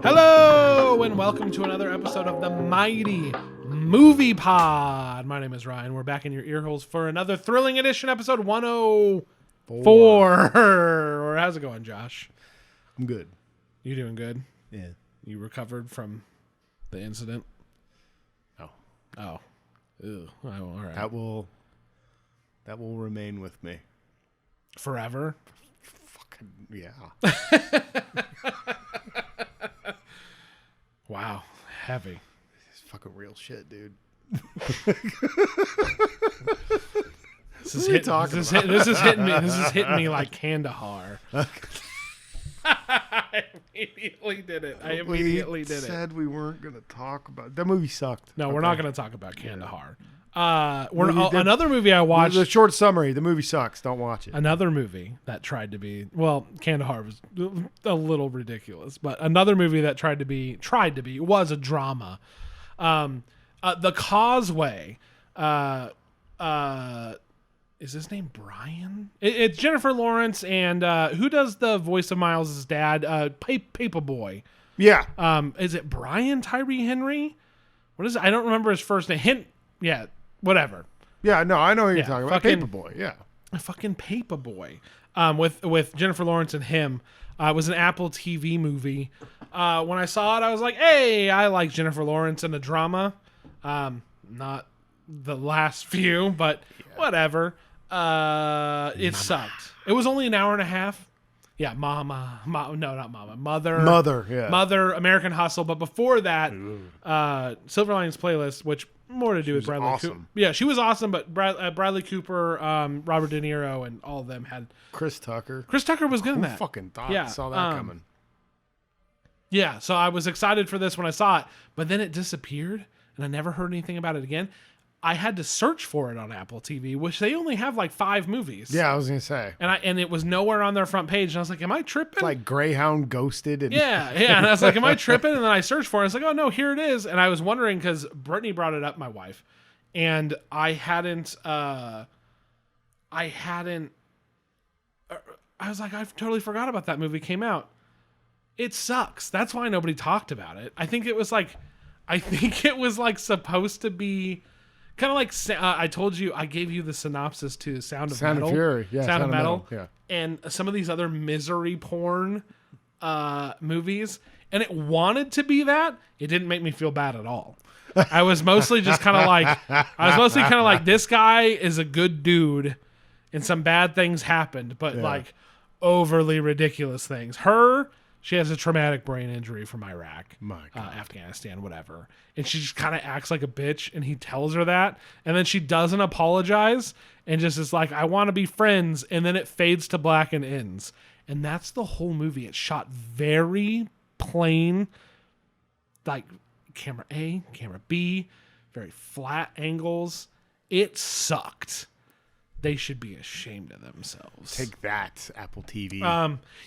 Hello and welcome to another episode of the Mighty Movie Pod. My name is Ryan. We're back in your ear holes for another thrilling edition, episode 104. Or how's it going, Josh? I'm good. You doing good? Yeah. You recovered from the incident? No. Oh. Ew. Oh, all right. That will remain with me. Forever? Fucking yeah. Wow. Heavy. It's fucking real shit, dude. This is hitting me like Kandahar. I immediately did it. We said we weren't going to talk about that movie. Sucked. No, we're not going to talk about Kandahar. Another movie I watched. The short summary: the movie sucks. Don't watch it. Another movie that tried to be Kandahar was a little ridiculous, but another movie that tried to be was a drama. The Causeway. Is his name Brian? It's Jennifer Lawrence and who does the voice of Miles' dad? Paperboy. Yeah. Is it Brian Tyree Henry? What is it? I don't remember his first name. Whatever. Yeah, no, I know what you're talking about. Paperboy, yeah. Fucking Paperboy. With Jennifer Lawrence and him. It was an Apple TV movie. When I saw it, I was like, hey, I like Jennifer Lawrence in a drama. Not the last few, but whatever. It sucked. It was only an hour and a half. Yeah, no, not Mama. Mother, yeah. Mother, American Hustle. But before that, Silver Linings Playlist, which more to do with Bradley Cooper. Yeah, she was awesome, but Bradley Cooper, Robert De Niro, and all of them had... Chris Tucker. Chris Tucker was good in that. Who fucking thought saw that coming? Yeah, so I was excited for this when I saw it, but then it disappeared, and I never heard anything about it again. I had to search for it on Apple TV, which they only have like 5 movies. Yeah, I was gonna say. And it was nowhere on their front page. And I was like, am I tripping? It's like Greyhound Ghosted. And yeah. And I was like, am I tripping? And then I searched for it. I was like, oh no, here it is. And I was wondering because Brittany brought it up, my wife, and I was like, I've totally forgot about that movie came out. It sucks. That's why nobody talked about it. I think it was like supposed to be kind of like I told you, I gave you the synopsis to Sound of Metal. Sound of Fury. Yeah, Sound of Metal. Yeah. And some of these other misery porn movies. And it wanted to be that. It didn't make me feel bad at all. I was mostly just kind of like, this guy is a good dude and some bad things happened, but like overly ridiculous things. She has a traumatic brain injury from Iraq, Afghanistan, whatever. And she just kind of acts like a bitch, and he tells her that. And then she doesn't apologize and just is like, I want to be friends. And then it fades to black and ends. And that's the whole movie. It's shot very plain, like camera A, camera B, very flat angles. It sucked. They should be ashamed of themselves. Take that, Apple TV.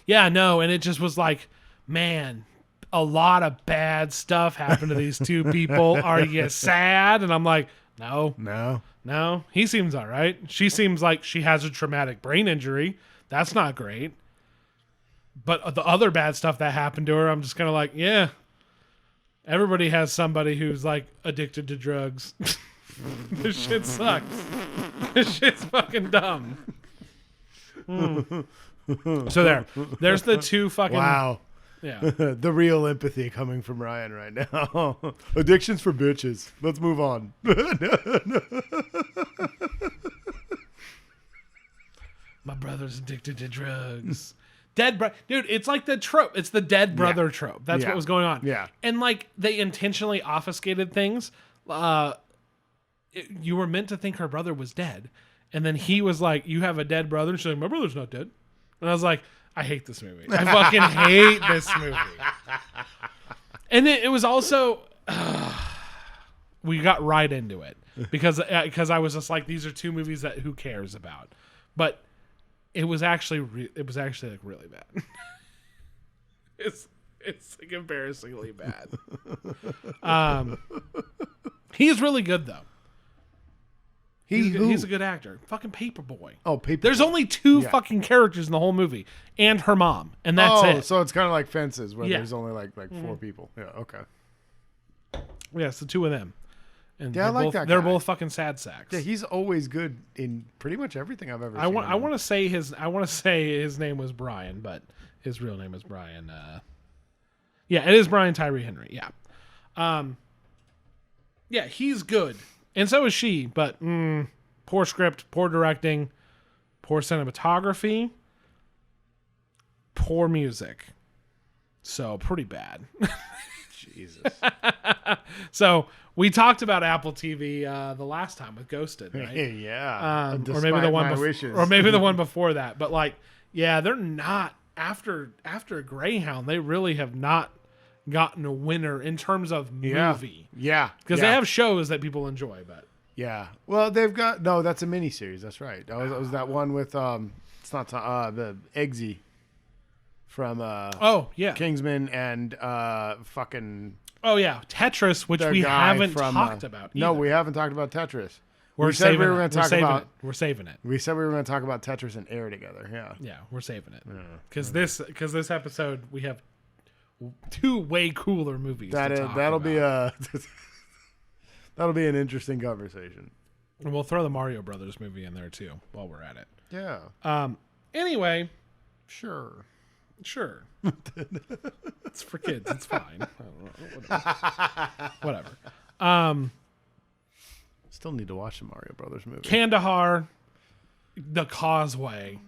Yeah, no, and it just was like, man, a lot of bad stuff happened to these two people. Are you sad? And I'm like, no. He seems all right. She seems like she has a traumatic brain injury. That's not great. But the other bad stuff that happened to her, I'm just kind of like, yeah. Everybody has somebody who's like addicted to drugs. This shit sucks. This shit's fucking dumb. So there's the two fucking... Wow. Yeah. The real empathy coming from Ryan right now. Addictions for bitches. Let's move on. My brother's addicted to drugs. Dude, it's like the trope. It's the dead brother trope. That's what was going on. Yeah. And like they intentionally obfuscated things. You were meant to think her brother was dead. And then he was like, you have a dead brother? And she's like, my brother's not dead. And I was like, I hate this movie. I fucking hate this movie. And it was also... we got right into it. Because I was just like, these are two movies that who cares about. But it was actually like really bad. It's like embarrassingly bad. He's really good though. He's a good actor. Fucking Paperboy. Oh, Paperboy. There's only two fucking characters in the whole movie, and her mom, and that's it. So it's kind of like Fences, where Yeah. there's only like 4 people. Yeah, okay. Yeah, it's the two of them. And Yeah, I like that They're guy. both fucking sad sacks. Yeah, he's always good in pretty much everything I've ever seen. I want to say his name was Brian, but his real name is Brian. Yeah, it is Brian Tyree Henry. Yeah, yeah, he's good, and so is she. But poor script, poor directing, poor cinematography, poor music. So pretty bad. Jesus. So we talked about Apple TV the last time with Ghosted, right? Yeah. or Despite maybe the one my wishes. or maybe the one before that. But like, yeah, they're not after Greyhound. They really have not gotten a winner in terms of movie. Yeah. Because they have shows that people enjoy, but Yeah. Well, they've got that's a miniseries. That's right. That was that one with it's not the Eggsy from Kingsman and fucking oh yeah, Tetris, which the we guy haven't from, talked about. No, either. we haven't talked about Tetris. We're said we saving were it. going to talk Saving about. it. We're saving it. We said we were going to talk about Tetris and Air together. Yeah. Yeah, we're saving it because this episode we have 2 way cooler movies. That'll be a that'll be an interesting conversation. and we'll throw the Mario Brothers movie in there too while we're at it. Yeah. Anyway, Sure. it's for kids. It's fine. Whatever. Still need to watch the Mario Brothers movie. Kandahar, The Causeway,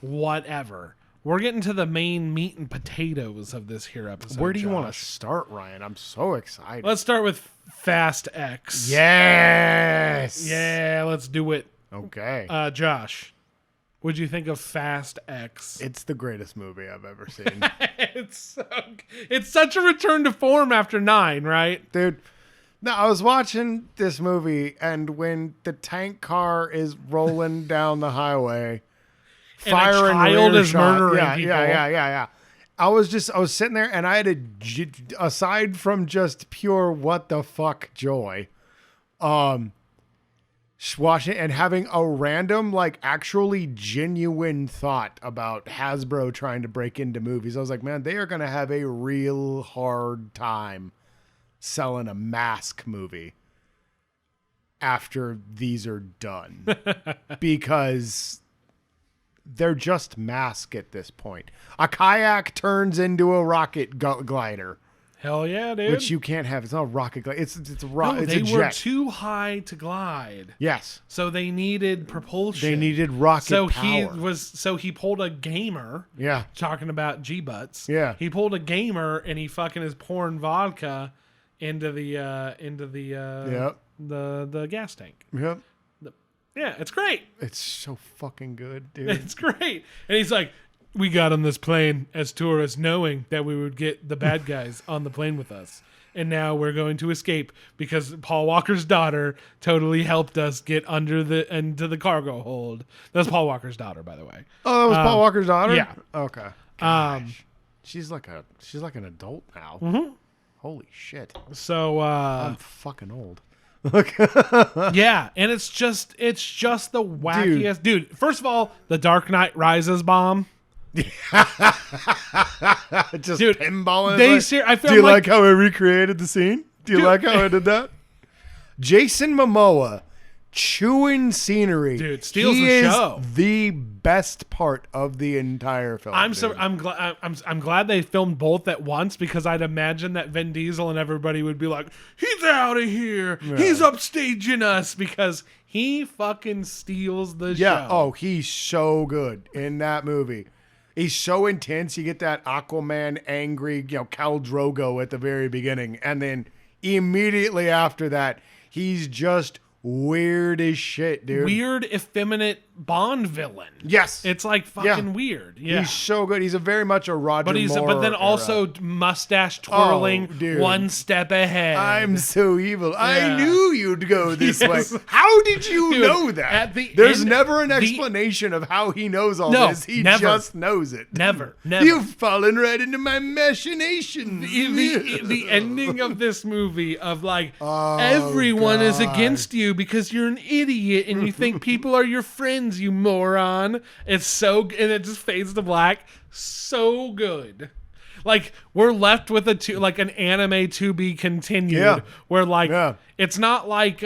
whatever. We're getting to the main meat and potatoes of this here episode. Where do you want to Josh. start, Ryan? I'm so excited. Let's start with Fast X. Yes. Yeah, let's do it. Okay. Josh, what'd you think of Fast X? It's the greatest movie I've ever seen. It's such a return to form after 9, right? Dude, no, I was watching this movie, and when the tank car is rolling down the highway, And a firing child rear is shot, murdering people. Yeah. I was sitting there, and I had aside from just pure what the fuck joy, watching and having a random, like, actually genuine thought about Hasbro trying to break into movies. I was like, man, they are going to have a real hard time selling a Mask movie after these are done because they're just Mask at this point. A kayak turns into a rocket glider. Hell yeah, dude. Which you can't have. It's not a rocket glider. It's a rocket. No, It's they a were jet. too high to glide. Yes. So they needed propulsion. They needed rocket power. He pulled a gamer. Yeah. Talking about G-butts. Yeah. He pulled a gamer and he fucking is pouring vodka into the the gas tank. Yep. Yeah, it's great. It's so fucking good, dude. It's great. And he's like, we got on this plane as tourists knowing that we would get the bad guys on the plane with us. And now we're going to escape because Paul Walker's daughter totally helped us get into the cargo hold. That's Paul Walker's daughter, by the way. Oh, that was Paul Walker's daughter? Yeah. Okay. Gosh. She's like an adult now. Mm-hmm. Holy shit. So I'm fucking old. yeah, and it's just the wackiest dude. First of all, the Dark Knight Rises bomb. Just Dude, pinballing. I feel Do you like how I recreated the scene? Do you like how I did that? Jason Momoa chewing scenery. Dude, steals he the is show. The best part of the entire film. I'm glad they filmed both at once because I'd imagine that Vin Diesel and everybody would be like, he's out of here. Yeah. He's upstaging us because he fucking steals the show. Oh, he's so good in that movie. He's so intense. You get that Aquaman angry, Khal Drogo at the very beginning. And then immediately after that, he's just weird as shit, dude. Weird, effeminate Bond villain. Yes. It's like fucking weird. Yeah. He's so good. He's very much a Roger Moore. But then also mustache twirling, dude. one step ahead. I'm so evil. Yeah. I knew you'd go this Yes. way. How did you Dude, know that? at the There's end- never an explanation of how he knows all No, this. He never. just knows it. Never. You've fallen right into my machinations. The ending of this movie of like everyone is against you because you're an idiot and you think people are your friends, you moron. It's so and it just fades to black. So good. Like we're left with an anime to be continued. Yeah. Where like Yeah. it's not like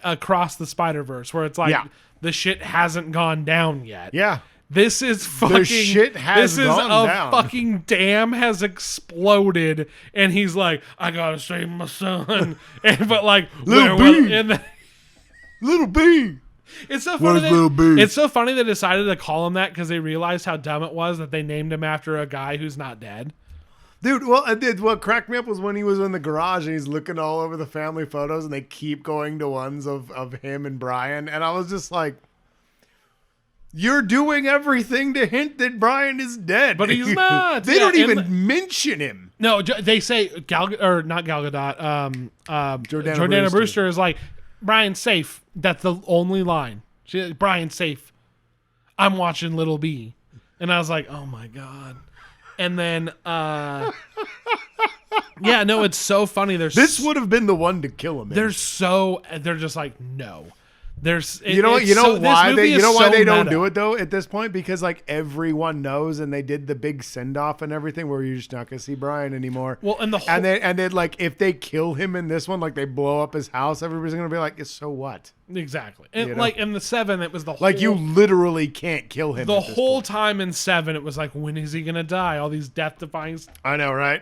Across the Spider-Verse where it's like the shit hasn't gone down yet. Yeah. This is fucking. shit has this is gone a down. fucking dam has exploded, and he's like, "I gotta save my son." But like, Little B. Little B. It's so funny. Where's Lil B? It's so funny they decided to call him that because they realized how dumb it was that they named him after a guy who's not dead. Dude, well, what cracked me up was when he was in the garage and he's looking all over the family photos and they keep going to ones of him and Brian. And I was just like, you're doing everything to hint that Brian is dead. But he's not. They don't even mention him. No, they say not Gal Gadot. Jordana Brewster. Brewster is like, Brian's safe. That's the only line. Brian's safe. I'm watching Little B. And I was like, oh my God. And then, yeah, no, it's so funny. This would have been the one to kill him. They're just like, no. You know why they don't do it though at this point, because like everyone knows and they did the big send off and everything where you're just not gonna see Brian anymore. Well, and then like if they kill him in this one, like they blow up his house, everybody's gonna be like, so what? Exactly. And You know? like in the 7, it was the whole, Like you literally can't kill him. the whole time in 7, it was like, when is he gonna die? All these death-defying I know, right?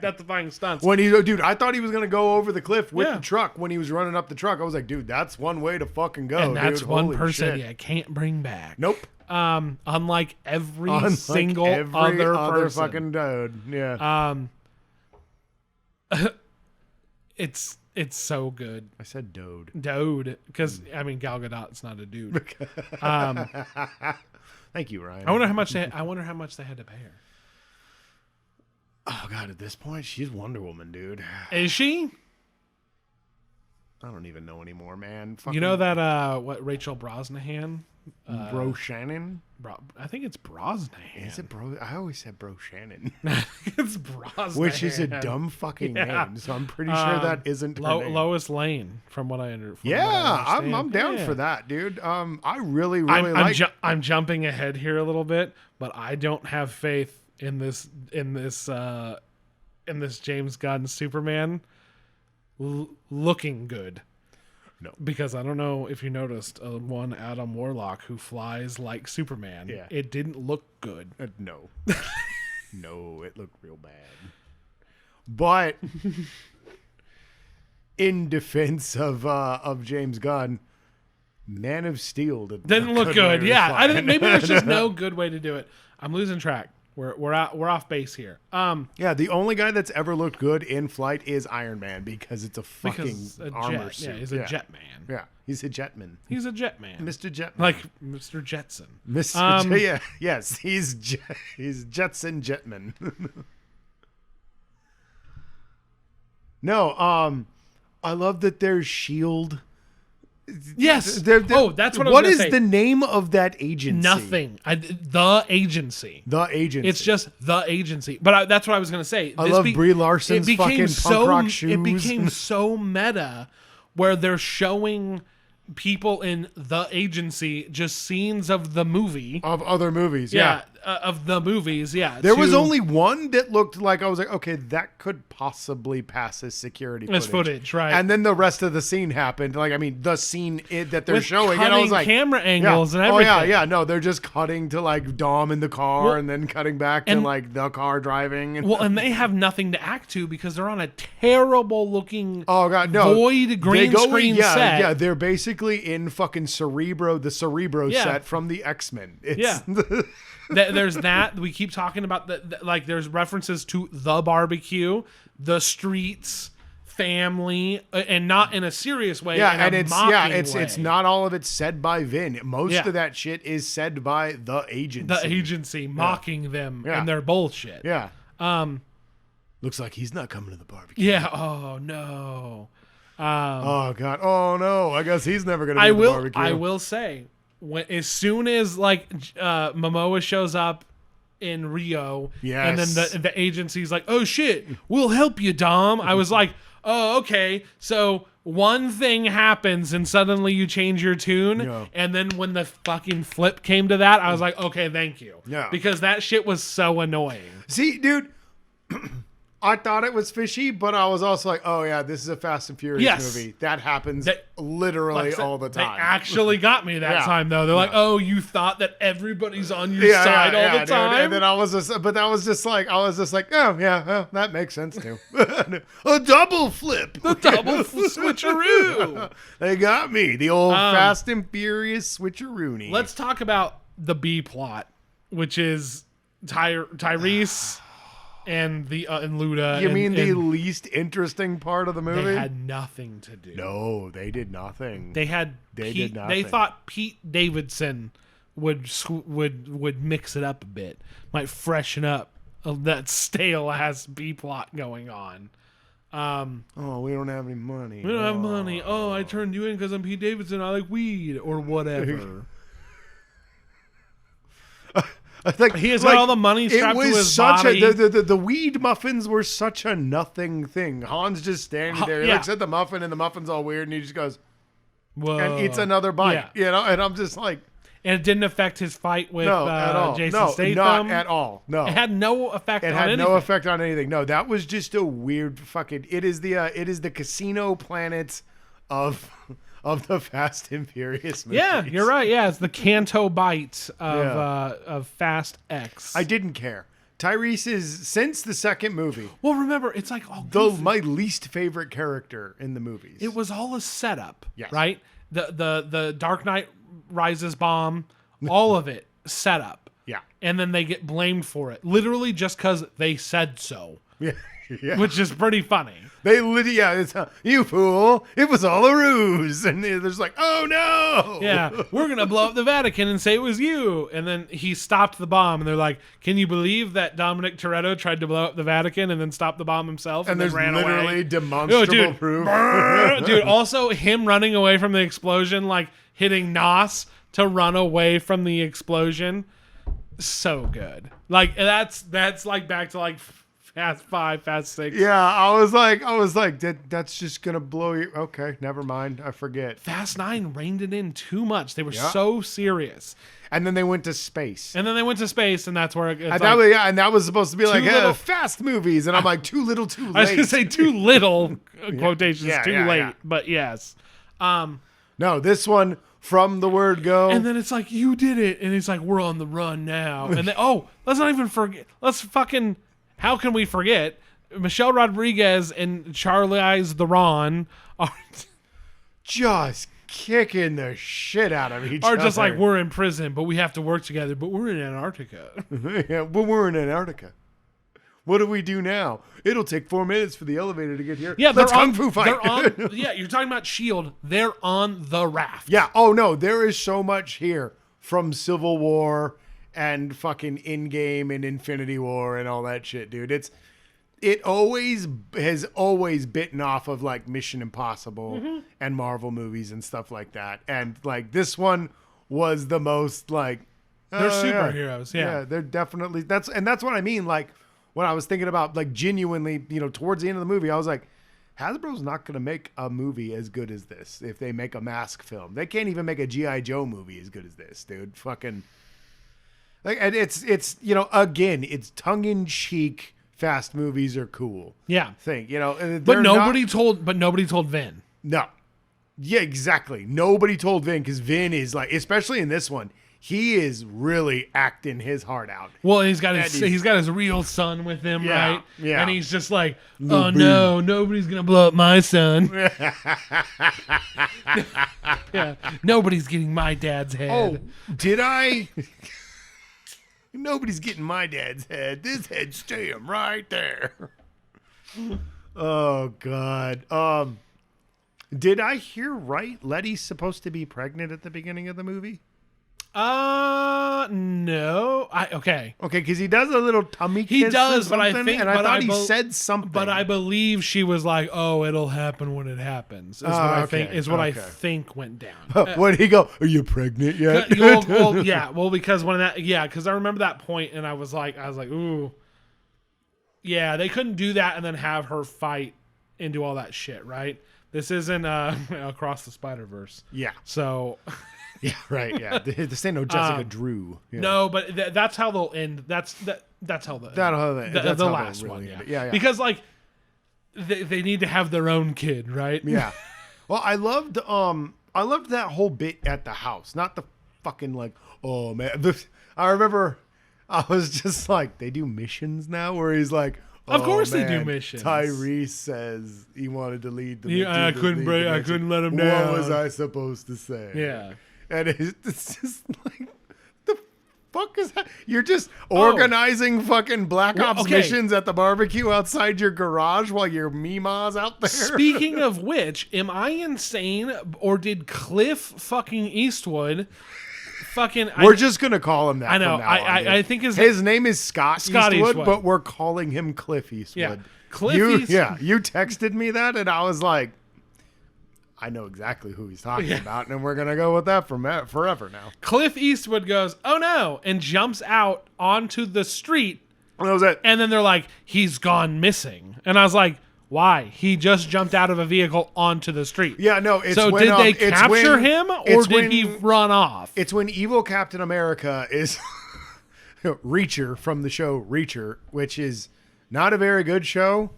stunts. When dude, I thought he was gonna go over the cliff with the truck when he was running up the truck. I was like, dude, that's one way to fucking go. And that's dude. one Holy person shit. you can't bring back. Nope. Unlike every single other person. fucking dude. Yeah. It's so good. I said Dude, because I mean Gal Gadot's not a dude. Thank you, Ryan. I wonder how much they had to pay her. Oh god, at this point, she's Wonder Woman, dude. Is she? I don't even know anymore, man. You know that what Rachel Brosnahan? Bro Shannon? I think it's Brosnahan. Is it Bro? I always said Bro Shannon. It's Brosnahan. Which is a dumb fucking name, so I'm pretty sure that isn't her name. Lois Lane, from what I understand. Yeah, I'm down for that, dude. I really like. I'm jumping ahead here a little bit, but I don't have faith in this James Gunn Superman looking good. No, because I don't know if you noticed one Adam Warlock who flies like Superman. Yeah, it didn't look good. No, no, it looked real bad. But in defense of James Gunn, Man of Steel didn't look good. Yeah, maybe there's just no good way to do it. I'm losing track. We're off base here. Yeah, the only guy that's ever looked good in flight is Iron Man because it's a fucking armor suit. Yeah, he's a jet man. Yeah, he's a jetman. He's a jet man. Mr. Jetman. Like Mr. Jetson. Mr. Yeah, yes, he's Jetson Jetman. No, I love that there's S.H.I.E.L.D. Yes. That's what I was going to say. What is the name of that agency? Nothing. The agency. The agency. It's just the agency. But that's what I was going to say. I love Brie Larson's fucking punk rock shoes. It became so meta where they're showing people in the agency just scenes of the movie. Of other movies, yeah. Of the movies, yeah. There was only one that looked like, I was like, okay, that could possibly pass as security footage. As footage, right. And then the rest of the scene happened. Like, I mean, the scene that they're with showing. And I was like, camera angles and everything. Oh, yeah. No, they're just cutting to like Dom in the car and then cutting back to like the car driving. And they have nothing to act to because they're on a terrible looking void green screen set. Yeah, they're basically in fucking the Cerebro set from the X-Men. Yeah. There's that. We keep talking about like there's references to the barbecue, the streets, family, and not in a serious way. Yeah, in and a it's mocking it's way. not all of it said by Vin. Most Yeah. of that shit is said by the agency. The agency mocking them Yeah. and their bullshit. Yeah. Looks like he's not coming to the barbecue. Yeah. Oh no. Oh god. Oh no. I guess he's never gonna be I at the will. barbecue. I will say, as soon as like Momoa shows up in Rio, and then Yes. the agency's like, "Oh shit, we'll help you, Dom." I was like, "Oh, okay." So one thing happens, and suddenly you change your tune, Yeah. and then when the fucking flip came to that, I was like, "Okay, thank you," Yeah. because that shit was so annoying. See, dude, I thought it was fishy, but I was also like, oh yeah, this is a Fast and Furious Yes. movie. That happens That- literally Like I said, all the time. They actually got me that Yeah. time though. They're like, "Oh, you thought that everybody's on your side all the dude. time?" And then I was just like, oh yeah, well, that makes sense too. A double flip. Double switcheroo. They got me. The old Fast and Furious switcheroony. Let's talk about the B plot, which is Tyrese and and Luda. You and, mean the and least interesting part of the movie? they had nothing to do. No, they did nothing. They had They Pete, did nothing. They thought Pete Davidson would mix it up a bit, might freshen up that stale ass B plot going on. Oh, we don't have any money. We don't have money. Oh, I turned you in because I'm Pete Davidson. I like weed or whatever. I think He has got all the money strapped to his body. The weed muffins were such a nothing thing. Han's just standing there. He yeah. looks at the muffin and the muffin's all weird and he just goes Whoa. and eats another bite. Yeah. You know, and I'm just like, And it didn't affect his fight with no, at all. Jason No, Statham. not at all. No. It had no effect It on had anything. no effect on anything. No, that was just a weird fucking. It is the casino planet of the Fast and Furious movies. Yeah, you're right. Yeah, it's the Canto bite Yeah. of Fast X. I didn't care. Tyrese is since the second movie well, remember, it's like all my least favorite character in the movies. it was all a setup, Yes. right? The Dark Knight Rises bomb, all of it set up. Yeah. And then they get blamed for it, literally just because they said so, Yeah. Yeah. which is pretty funny. They literally, it's you fool. It was all a ruse. And they're just like, oh no. Yeah, we're going to blow up the Vatican and say it was you. And then he stopped the bomb. And they're like, can you believe that Dominic Toretto tried to blow up the Vatican and then stop the bomb himself And then there's ran literally away? demonstrable dude. proof. Dude, also him running away from the explosion, like hitting Nos to run away from the explosion. So good. Like, that's like back to like Fast 5, Fast 6. Yeah, I was like, that's just gonna blow you. Okay, never mind. I forget. Fast 9 reined it in too much. They were Yeah. so serious. And then they went to space. And then they went to space, and that's where it's And, like, that was supposed to be like, little- fast movies. And I'm like, too little, too late. I was going to say too little, quotations, Yeah, too yeah, late, yeah. but yes. No, this one, from the word go. And then it's like, you did it. And it's like, we're on the run now. And then, let's not even forget. Let's fucking, how can we forget? Michelle Rodriguez and Charlize Theron are just kicking the shit out of each are other. just like, we're in prison, but we have to work together, but we're in Antarctica. Yeah, but we're in Antarctica. What do we do now? It'll take 4 minutes for the elevator to get here. Yeah, Let's they're kung on, fu fight. They're on, yeah, you're talking about S.H.I.E.L.D. They're on the raft. Yeah. Oh no, there is so much here from Civil War and fucking Endgame and Infinity War and all that shit, dude. It always has always bitten off of like Mission Impossible and Marvel movies and stuff like that. And like this one was the most like They're yeah. superheroes, yeah. They're definitely that's what I mean. Like when I was thinking about like genuinely, towards the end of the movie, I was like, Hasbro's not going to make a movie as good as this if they make a Mask film. They can't even make a G.I. Joe movie as good as this, dude. Fucking like, and it's again, it's tongue in cheek. Fast movies are cool. Yeah. Thing, But nobody told Vin. No. Yeah, exactly. Nobody told Vin because Vin is like, especially in this one, he is really acting his heart out. Well, he's got his real son with him, Yeah, right? yeah. And he's just like, oh no, nobody's gonna blow up my son. Yeah, nobody's getting my dad's head. Oh, did I? Nobody's getting my dad's head. This head's staying right there. Oh God. Did I hear right? Letty's supposed to be pregnant at the beginning of the movie? No. Okay. Okay, because he does a little tummy kiss. He does, or but I something, think, and I thought he said something. But I believe she was like, "Oh, it'll happen when it happens." Is what I think. Is what I think went down. What did he go? Are you pregnant yet? Yeah. Well, because when that, because I remember that point, and I was like, ooh, yeah, they couldn't do that and then have her fight and do all that shit, right? This isn't Across the Spider-Verse. Yeah. So. Yeah, right. Yeah, this ain't no Jessica Drew. Yeah. No, but that's how they'll end. That's how the last one. Yeah. Yeah. Because like they need to have their own kid, right? Yeah. Well, I loved that whole bit at the house. Not the fucking like, oh man. I remember I was just like, they do missions now, where he's like, of course they do missions. Tyrese says he wanted to lead the. I couldn't let him down. What was I supposed to say? Yeah. And it's just like, the fuck is that? You're just organizing fucking Black Ops missions at the barbecue outside your garage while your Mima's out there. Speaking of which, am I insane, or did Cliff fucking Eastwood fucking... We're just going to call him that. I know. From now on, I think his name is Scott Eastwood, but we're calling him Cliff Eastwood. Yeah. Cliff Eastwood. Yeah, you texted me that, and I was like, I know exactly who he's talking about, and we're going to go with that forever now. Cliff Eastwood goes, "Oh no," and jumps out onto the street. And that was it. And then they're like, "He's gone missing." And I was like, why? He just jumped out of a vehicle onto the street. Yeah, no, it's so when, did they capture him, or did he run off? It's when evil Captain America is Reacher from the show Reacher, which is not a very good show,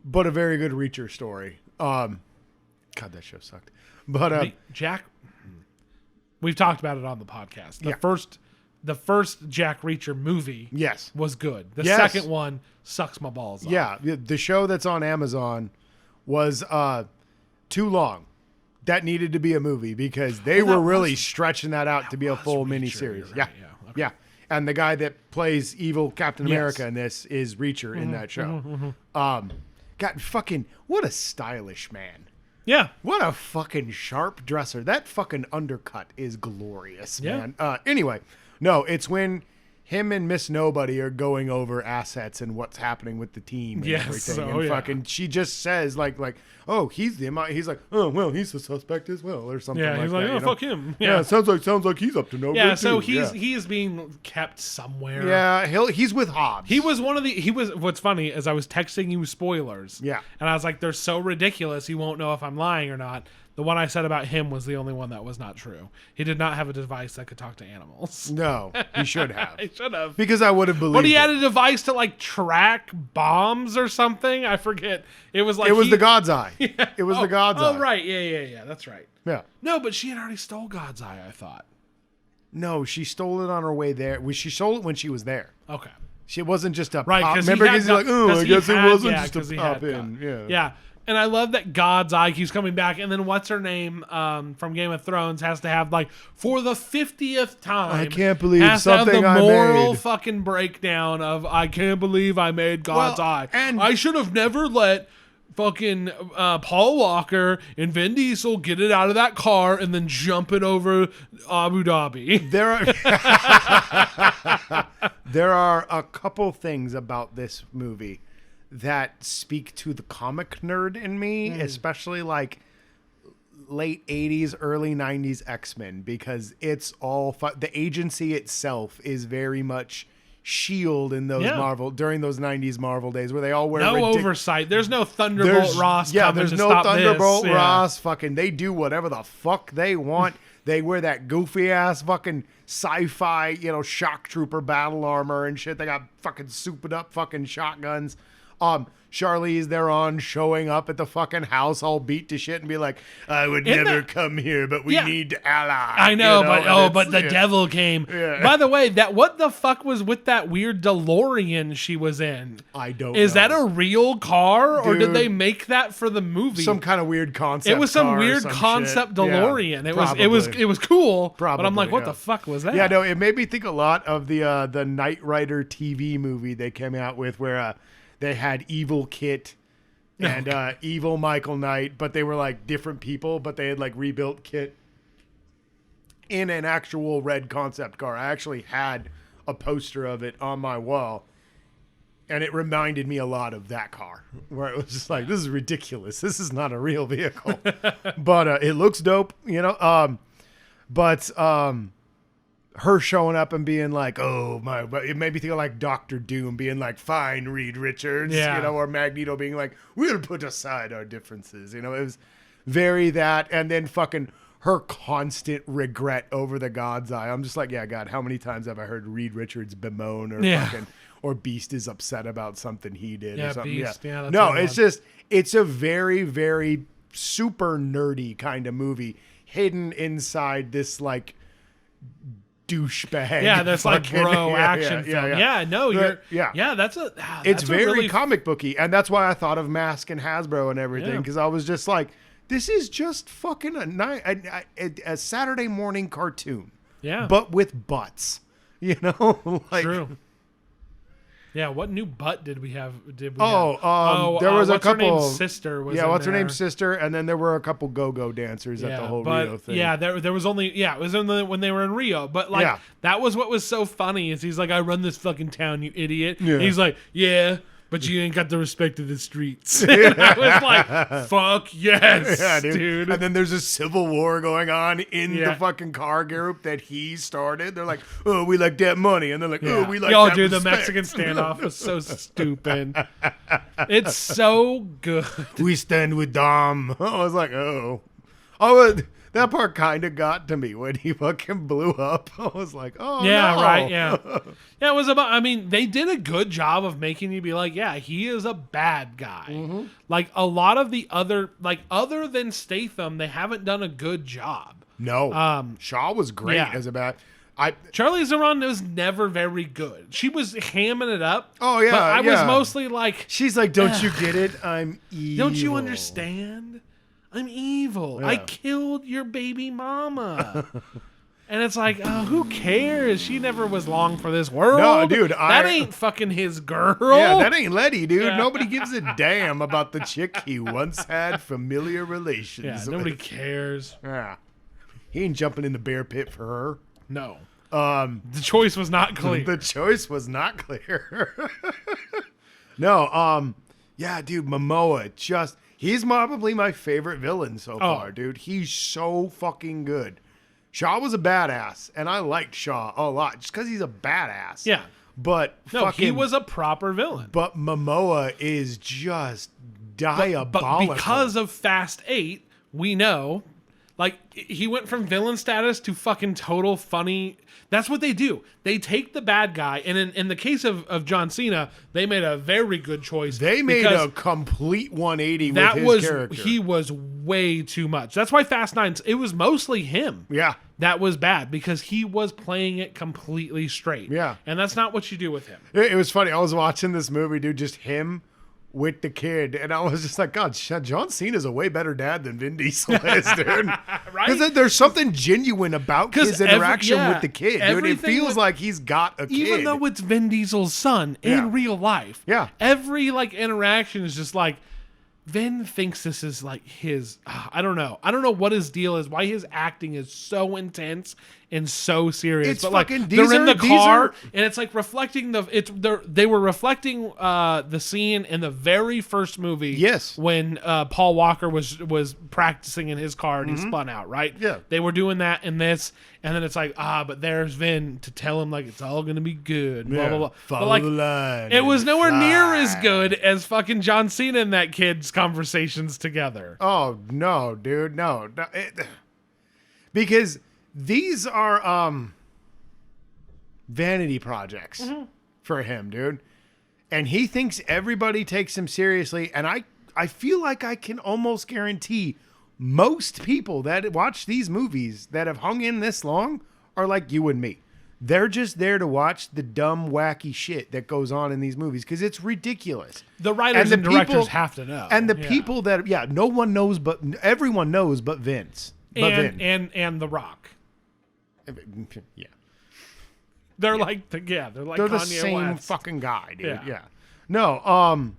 but a very good Reacher story. God, that show sucked. But Jack, we've talked about it on the podcast. The first Jack Reacher movie, was good. The second one sucks my balls off. Yeah, the show that's on Amazon was too long. That needed to be a movie because they were really stretching that out to be a full miniseries. Right, yeah. And the guy that plays evil Captain America in this is Reacher in that show. God, fucking, what a stylish man. Yeah. What a fucking sharp dresser. That fucking undercut is glorious, man. Anyway, no, it's when him and Miss Nobody are going over assets and what's happening with the team and everything. And fucking, she just says like, oh, he's like, oh, well, he's a suspect as well, or something like that. Yeah, he's like, oh, fuck him. Yeah, sounds like he's up to no good. Yeah, so he is being kept somewhere. Yeah, he's with Hobbs. What's funny is I was texting you spoilers. Yeah. And I was like, they're so ridiculous, you won't know if I'm lying or not. The one I said about him was the only one that was not true. He did not have a device that could talk to animals. No, he should have. He should have. Because I would have believed But he had a device to like track bombs or something. I forget. It was like the God's Eye. Yeah. It was the God's Eye. Oh, right. Yeah. That's right. Yeah. No, but she had already stole God's Eye, I thought. No, she stole it on her way there. She stole it when she was there. Okay. She wasn't just a right, pop. Remember, because he's like, oh, I guess it wasn't just a pop in. Yeah. And I love that God's Eye keeps coming back. And then what's her name from Game of Thrones has to have like for the 50th time. I can't believe has something to have the I moral made. fucking breakdown of I can't believe I made God's Eye. And I should have never let fucking Paul Walker and Vin Diesel get it out of that car and then jump it over Abu Dhabi. There are a couple things about this movie that speak to the comic nerd in me, especially like late 80s, early 90s X-Men, because it's all the agency itself is very much S.H.I.E.L.D. in those during those 90s Marvel days where they all wear oversight. There's no Thunderbolt Ross coming there's to no stop Thunderbolt this. Ross. Fucking, they do whatever the fuck they want. They wear that goofy ass fucking sci-fi, shock trooper battle armor and shit. They got fucking souped up fucking shotguns. Charlize thereon showing up at the fucking house all beat to shit and be like, I would never come here, but we need to ally. I know, but the devil came. Yeah. By the way, what the fuck was with that weird DeLorean she was in? I don't know. Is that a real car, or did they make that for the movie? Some kind of weird concept. It was some weird concept DeLorean. Yeah, it was cool. Probably, but I'm like, what the fuck was that? Yeah, no, it made me think a lot of the Knight Rider TV movie they came out with where they had Evil Kit and evil Michael Knight, but they were like different people, but they had like rebuilt Kit in an actual red concept car. I actually had a poster of it on my wall, and it reminded me a lot of that car, where it was just like, this is ridiculous. This is not a real vehicle, but it looks dope, you know? But her showing up and being like, oh my, but it made me think of like Doctor Doom being like, fine, Reed Richards, Yeah. you know, or Magneto being like, we'll put aside our differences. You know, it was very that. And then fucking her constant regret over the God's Eye. I'm just like, yeah, God, how many times have I heard Reed Richards bemoan or fucking, or Beast is upset about something he did or something. Beast, yeah, that's no, what it it's just, it's a very, very super nerdy kind of movie hidden inside this like douchebag. Yeah, that's like fucking- bro action film. That's a It's that's a very really comic booky, and that's why I thought of Mask and Hasbro and everything, because I was just like, this is just fucking a Saturday morning cartoon, but with butts, you know, like. True. Yeah, what new butt did we have? There was a what's her couple. name's sister was what's her there. name's sister, and then there were a couple go-go dancers at the whole Rio thing. Yeah, there was only it was when they were in Rio, but like that was what was so funny is he's like, I run this fucking town, you idiot. Yeah. And he's like, yeah, but you ain't got the respect of the streets. And I was like, fuck yes, dude. And then there's a civil war going on in the fucking car group that he started. They're like, oh, we like that money. And they're like, oh, we like that dude, respect. the Mexican standoff was so stupid. It's so good. We stand with Dom. I was like, that part kind of got to me when he fucking blew up. I was like, oh, yeah, no. right, yeah. It was about, I mean, they did a good job of making you be like, yeah, he is a bad guy. Mm-hmm. Like, a lot of the other, like, other than Statham, they haven't done a good job. No. Shaw was great as a bad... Charlize Theron was never very good. She was hamming it up. Oh, yeah, but I was mostly like... She's like, don't you get it? I'm evil. Don't you understand? I'm evil. Yeah. I killed your baby mama. And it's like, oh, who cares? She never was long for this world. No, dude. That ain't fucking his girl. Yeah, that ain't Letty, dude. Yeah. Nobody gives a damn about the chick he once had familiar relations with. Yeah, nobody cares. Yeah. He ain't jumping in the bear pit for her. No. The choice was not clear. The choice was not clear. No, yeah, dude, Momoa just... He's probably my favorite villain so far, dude. He's so fucking good. Shaw was a badass, and I liked Shaw a lot just because he's a badass. Yeah. But he was a proper villain. But Momoa is just diabolical. But because of Fast 8, we know, like, he went from villain status to fucking total funny. That's what they do. They take the bad guy, and in the case of John Cena, they made a very good choice. They made a complete 180 with his character. He was way too much. That's why Fast 9, it was mostly him. Yeah. That was bad, because he was playing it completely straight. Yeah. And that's not what you do with him. It was funny. I was watching this movie, dude, just him with the kid, and I was just like, God, John Cena's a way better dad than Vin Diesel is, dude. Right? Because there's something genuine about his interaction with the kid, dude. It feels like he's got a kid. Even though it's Vin Diesel's son in real life. Yeah. Every, like, interaction is just like, Vin thinks this is like his, I don't know what his deal is, why his acting is so intense and so serious. It's but like fucking, they're in the car and it's like reflecting they were reflecting the scene in the very first movie. Yes. When Paul Walker was practicing in his car and he spun out, right? Yeah. They were doing that in this, and then it's like, but there's Vin to tell him like it's all gonna be good. Blah blah blah. Follow but like the line. it was nowhere near as good as fucking John Cena and that kid's conversations together. Oh no, dude, no. Because these are vanity projects for him, dude. And he thinks everybody takes him seriously. And I feel like I can almost guarantee most people that watch these movies that have hung in this long are like you and me. They're just there to watch the dumb, wacky shit that goes on in these movies because it's ridiculous. The writers and directors have to know. And the people that, no one knows, but everyone knows but Vince. And The Rock. Yeah. They're like they're Kanye the same West. fucking guy, dude. Yeah. No,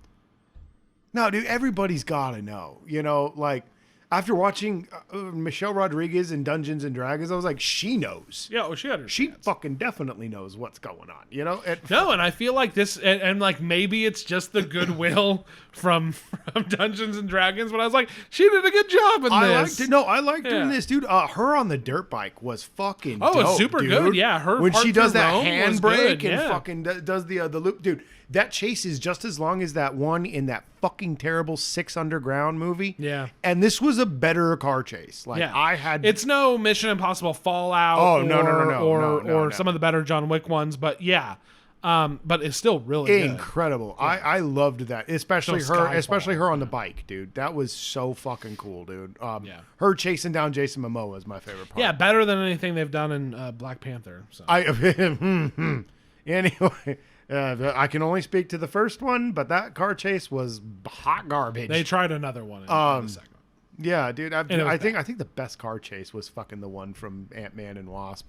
No, dude, everybody's got to know. You know, like, after watching Michelle Rodriguez in Dungeons and Dragons, I was like, she knows. Yeah, she understands. She fucking definitely knows what's going on, you know? No, and I feel like this, and like maybe it's just the goodwill from Dungeons and Dragons, but I was like, she did a good job in this. I liked her in this, dude. Her on the dirt bike was fucking dope, it's super dude. good. Yeah, her when she does that Rome was handbrake good, and yeah. fucking does the loop, dude. That chase is just as long as that one in that fucking terrible 6 Underground movie. Yeah. And this was a better car chase. Like, yeah. It's no Mission Impossible Fallout. Oh, no. Or some of the better John Wick ones, but yeah. But it's still really incredible. Yeah. I loved that, especially her on the bike, dude. That was so fucking cool, dude. Her chasing down Jason Momoa is my favorite part. Yeah, better than anything they've done in Black Panther. So. Anyway, I can only speak to the first one, but that car chase was hot garbage. They tried another one in the second. Yeah, dude. I think the best car chase was fucking the one from Ant-Man and Wasp.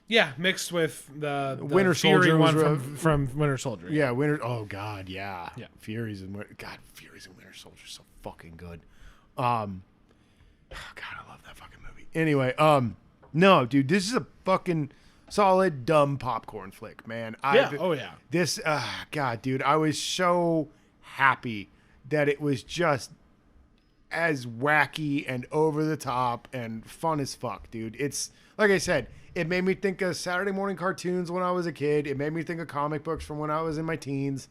Yeah, mixed with the Winter Fury Soldier one from Winter Soldier. Yeah, Oh God, yeah. Furies and Winter Soldier so fucking good. God, I love that fucking movie. Anyway, no, dude, this is a fucking solid dumb popcorn flick, man. This, God, dude, I was so happy that it was just as wacky and over the top and fun as fuck, dude. It's like I said. It made me think of Saturday morning cartoons when I was a kid. It made me think of comic books from when I was in my teens.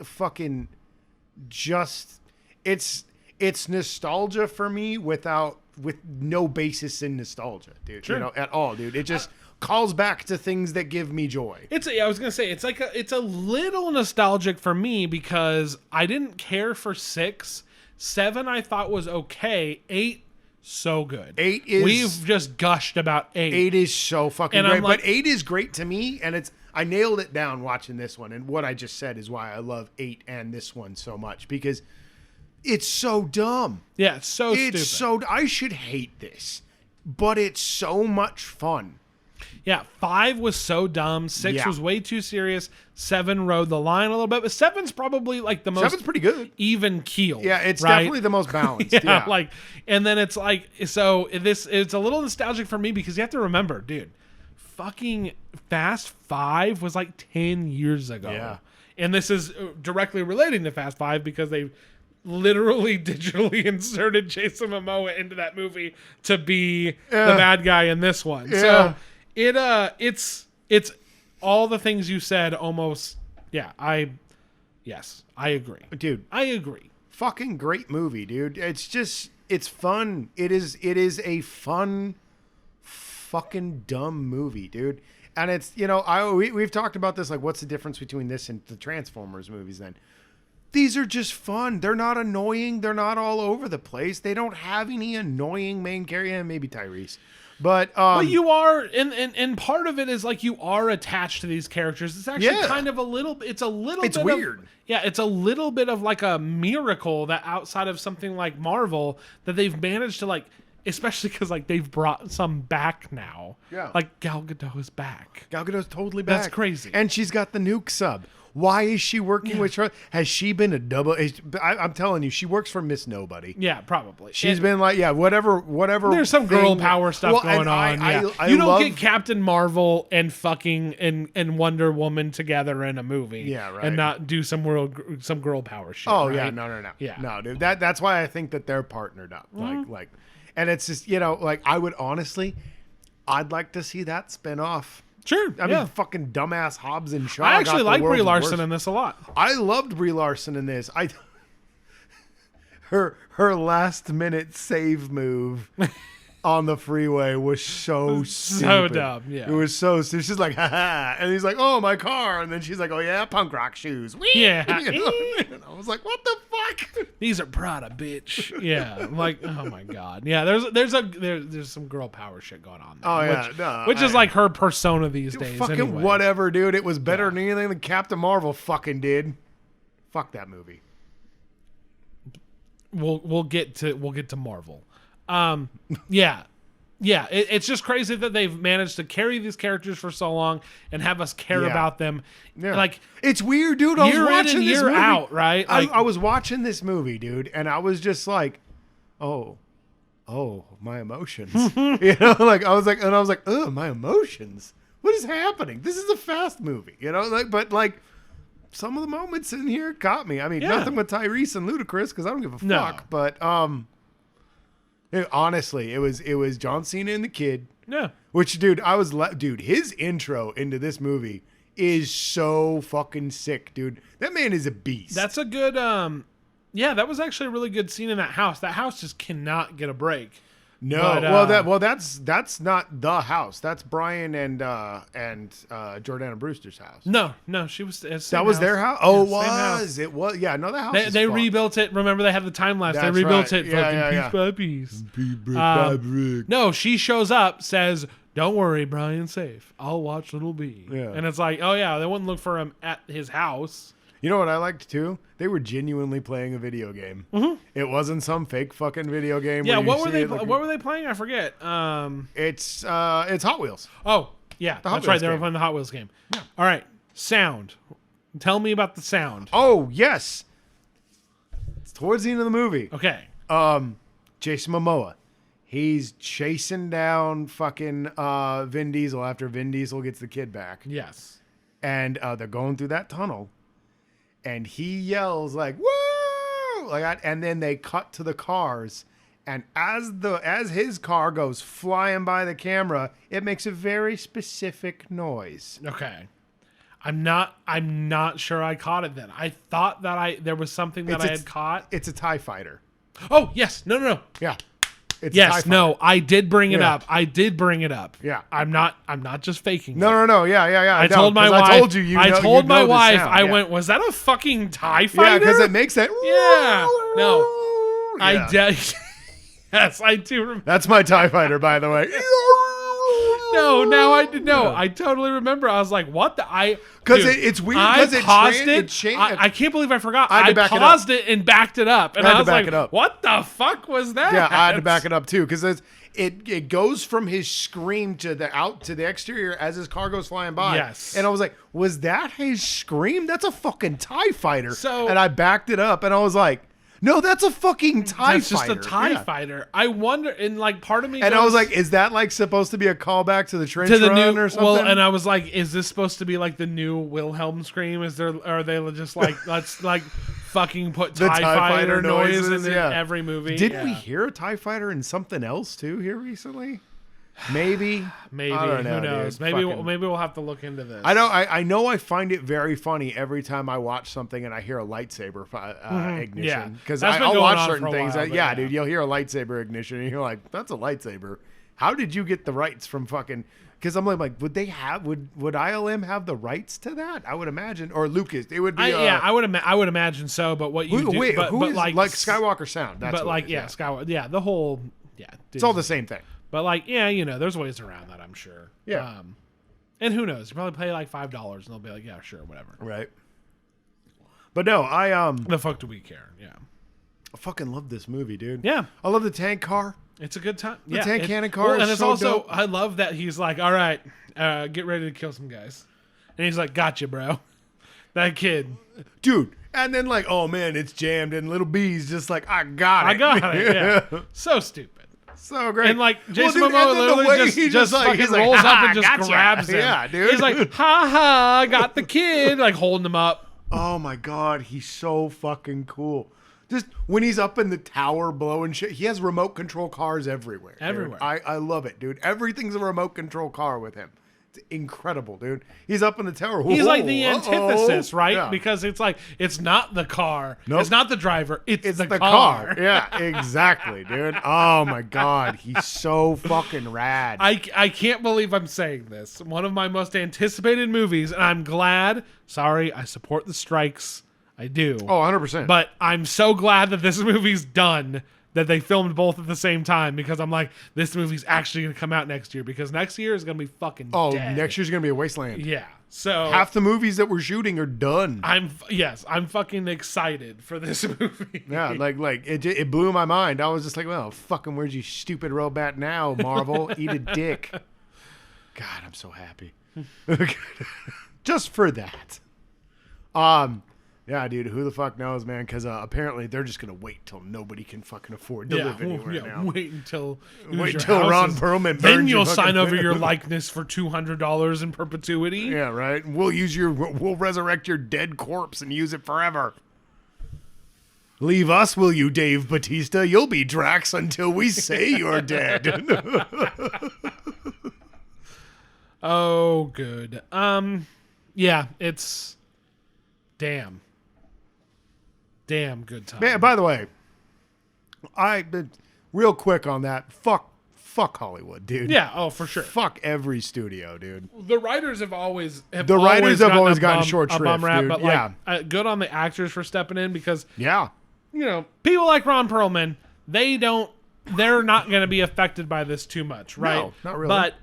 Fucking just it's nostalgia for me with no basis in nostalgia, dude. Sure. You know, at all, dude. It just calls back to things that give me joy. I was gonna say it's a little nostalgic for me because I didn't care for 6. 7 I thought was okay. 8 so good. 8 is... We've just gushed about 8. 8 is so fucking great. Like, but 8 is great to me, and I nailed it down watching this one. And what I just said is why I love 8 and this one so much. Because it's so dumb. Yeah, it's so stupid. I should hate this. But it's so much fun. Yeah, 5 was so dumb. 6 was way too serious. 7 rode the line a little bit, but 7's probably like the most. 7's pretty good. Even keel. Yeah, it's definitely the most balanced. yeah, like, and then it's like, so it's a little nostalgic for me because you have to remember, dude, fucking Fast 5 was like 10 years ago. Yeah, and this is directly relating to Fast 5 because they literally digitally inserted Jason Momoa into that movie to be the bad guy in this one. Yeah. So. It's all the things you said almost. Yeah, I agree, dude. I agree. Fucking great movie, dude. It's fun. It is a fun, fucking dumb movie, dude. And it's, you know, we've talked about this. Like, what's the difference between this and the Transformers movies? Then these are just fun. They're not annoying. They're not all over the place. They don't have any annoying main character. Maybe Tyrese. But you are, and part of it is like you are attached to these characters. It's actually kind of a little. It's weird. It's a little bit of like a miracle that outside of something like Marvel that they've managed to like, especially because like they've brought some back now. Yeah, like Gal Gadot is back. Gal Gadot's totally back. That's crazy. And she's got the nuke sub. Why is she working with her? Has she been a double? I'm telling you, she works for Miss Nobody. Yeah, probably. She's been like, whatever. There's some girl power stuff going on. You don't get Captain Marvel and fucking and Wonder Woman together in a movie. Yeah, right. And not do some girl power shit. Oh, right? yeah, no. Yeah. No, dude. That's why I think that they're partnered up. Like, and it's just, you know, like I'd like to see that spin off. Sure. I mean, fucking dumbass Hobbs and Shaw. I actually like Brie Larson in this a lot. I loved Brie Larson in this. Her last minute save move on the freeway was so stupid. So dumb, yeah. It was so stupid. She's like, ha, and he's like, oh, my car. And then she's like, oh, yeah, punk rock shoes. Yeah. You know? And I was like, what the fuck? These are Prada, bitch. Yeah. I'm like, oh, my God. Yeah, there's some girl power shit going on there. Oh, yeah. Which is like her persona these days. Fucking anyway. whatever, dude. It was better than anything that Captain Marvel fucking did. Fuck that movie. We'll get to Marvel. Yeah. Yeah, it's just crazy that they've managed to carry these characters for so long and have us care about them. Yeah. Like, it's weird, dude. I was year in watching and this year movie. out, right? Like, I was watching this movie, dude, and I was just like, oh, my emotions. Like I was like, oh, my emotions. What is happening? This is a fast movie, but some of the moments in here caught me. I mean, nothing with Tyrese and Ludacris because I don't give a fuck. But honestly, it was John Cena and the kid. Yeah. Which, dude, dude, his intro into this movie is so fucking sick, dude. That man is a beast. That's a good yeah, that was actually a really good scene in that house. That house just cannot get a break. No, but, that's not the house. That's Brian and Jordana Brewster's house. No, she was. That was their house. Oh, Yeah, it was. Yeah, no, that house. They rebuilt it. Remember, they had the time lapse. They That's rebuilt right. it, Yeah, fucking piece by piece. No, she shows up, says, "Don't worry, Brian's safe. I'll watch Little B." Yeah. And it's like, oh yeah, they wouldn't look for him at his house. You know what I liked too? They were genuinely playing a video game. Mm-hmm. It wasn't some fake fucking video game. Yeah, where what were they playing? I forget. It's Hot Wheels. Oh yeah, that's right. They were playing the Hot Wheels game. Yeah. All right, sound. Tell me about the sound. Oh yes, it's towards the end of the movie. Okay. Jason Momoa, he's chasing down fucking Vin Diesel after Vin Diesel gets the kid back. Yes. And they're going through that tunnel. And he yells like "Woo!" like that, and then they cut to the cars, and as his car goes flying by the camera, it makes a very specific noise. Okay, I'm not sure I caught it then. I thought that there was something that I had caught. It's a TIE fighter. Oh yes, no. Yeah. It's yes, no, I did bring it up. Yeah. I'm not just faking it. No. Yeah. I told my wife. I told you. I told my wife. I went, was that a fucking TIE fighter? Yeah, because it makes that. Yeah. No. Yeah. Yes, I do remember. That's my TIE fighter, by the way. No, now I did. No, I totally remember. I was like, "What the?" Because it's weird. Because it paused it. I can't believe I forgot. I paused it and backed it up, and I was like, up. "What the fuck was that?" Yeah, I had to back it up too because it goes from his scream to the exterior as his car goes flying by. Yes, and I was like, "Was that his scream? That's a fucking TIE fighter." So, and I backed it up, and I was like, "No, that's a fucking TIE fighter. That's just a TIE fighter." I wonder, and like part of me, and I was like, "Is that like supposed to be a callback to the trench run or something?" Well, and I was like, "Is this supposed to be like the new Wilhelm scream? Are they just like let's like fucking put TIE fighter noise in every movie?" Didn't we hear a TIE fighter in something else too here recently? Maybe. I don't know, who knows? Dude. Maybe we'll have to look into this. I know. I find it very funny every time I watch something and I hear a lightsaber ignition. Because I'll watch certain things. Dude, you'll hear a lightsaber ignition and you're like, "That's a lightsaber. How did you get the rights from fucking?" Because I'm like, would ILM have the rights to that? I would imagine, or Lucas. It would be. I would imagine so. But what you do? Wait, but like Skywalker Sound? That's Skywalker. Yeah, the whole. Yeah, it's all the same thing. But there's ways around that, I'm sure. Yeah. And who knows? You probably pay like $5 and they'll be like, "Yeah, sure, whatever." Right. But no, the fuck do we care? Yeah. I fucking love this movie, dude. Yeah. I love the tank car. It's a good time. The tank cannon car is and it's so also dope. I love that he's like, "All right, get ready to kill some guys," and he's like, "Gotcha, bro." That kid, dude. And then like, oh man, it's jammed, and Little B's just like, I got it. Yeah. So stupid. So great. And like Jason Momoa literally just fucking rolls up and just grabs him. Yeah, dude. He's like, "Ha ha, got the kid," like holding him up. Oh my god, he's so fucking cool. Just when he's up in the tower blowing shit, he has remote control cars everywhere. Everywhere. I love it, dude. Everything's a remote control car with him. It's incredible, dude. He's up in the tower. He's like the antithesis, right? Yeah. Because it's like, it's not the car. Nope. It's not the driver. It's the car. Yeah, exactly, dude. Oh my god, he's so fucking rad. I can't believe I'm saying this. One of my most anticipated movies, and I'm glad. Sorry, I support the strikes. I do. Oh, 100%. But I'm so glad that this movie's done that they filmed both at the same time, because I'm like, this movie's actually going to come out next year, because next year is going to be fucking dead. Next year's going to be a wasteland. Yeah. So half the movies that we're shooting are done. I'm fucking excited for this movie. Yeah, like it blew my mind. I was just like, well, fucking where's you stupid robot now, Marvel? Eat a dick. God, I'm so happy. Just for that. Yeah, dude, who the fuck knows, man? Because apparently they're just gonna wait till nobody can fucking afford to live anywhere now. Wait until Ron Perlman burns then you'll your sign over family. your likeness for $200 in perpetuity. Yeah, right. We'll resurrect your dead corpse and use it forever. Leave us, will you, Dave Bautista? You'll be Drax until we say you're dead. Oh, good. Yeah, it's damn good time. Man, by the way, real quick on that. Fuck Hollywood, dude. Yeah, oh, for sure. Fuck every studio, dude. The writers have always gotten short shrift, bum rap, dude. but like, good on the actors for stepping in, because people like Ron Perlman, they're not going to be affected by this too much, right? No, not really. But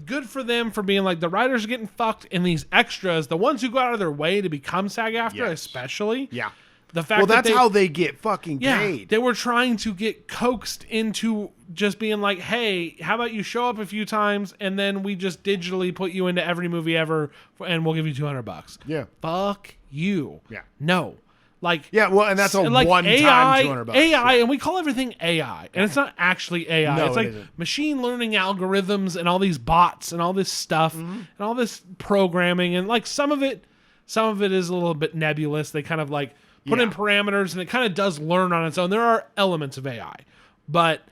good for them for being like, the writers are getting fucked, and these extras, the ones who go out of their way to become SAG-AFTRA, especially. Yeah. The fact that's how they get fucking paid. They were trying to get coaxed into just being like, hey, how about you show up a few times and then we just digitally put you into every movie ever and we'll give you $200. Yeah. Fuck you. Yeah. No. Like, yeah, well, and that's a like one-time $200. AI, and we call everything AI, and it's not actually AI. No, it's like isn't. machine learning algorithms and all these bots and all this stuff and all this programming, and like some of it is a little bit nebulous. They kind of like put in parameters, and it kind of does learn on its own. There are elements of AI, but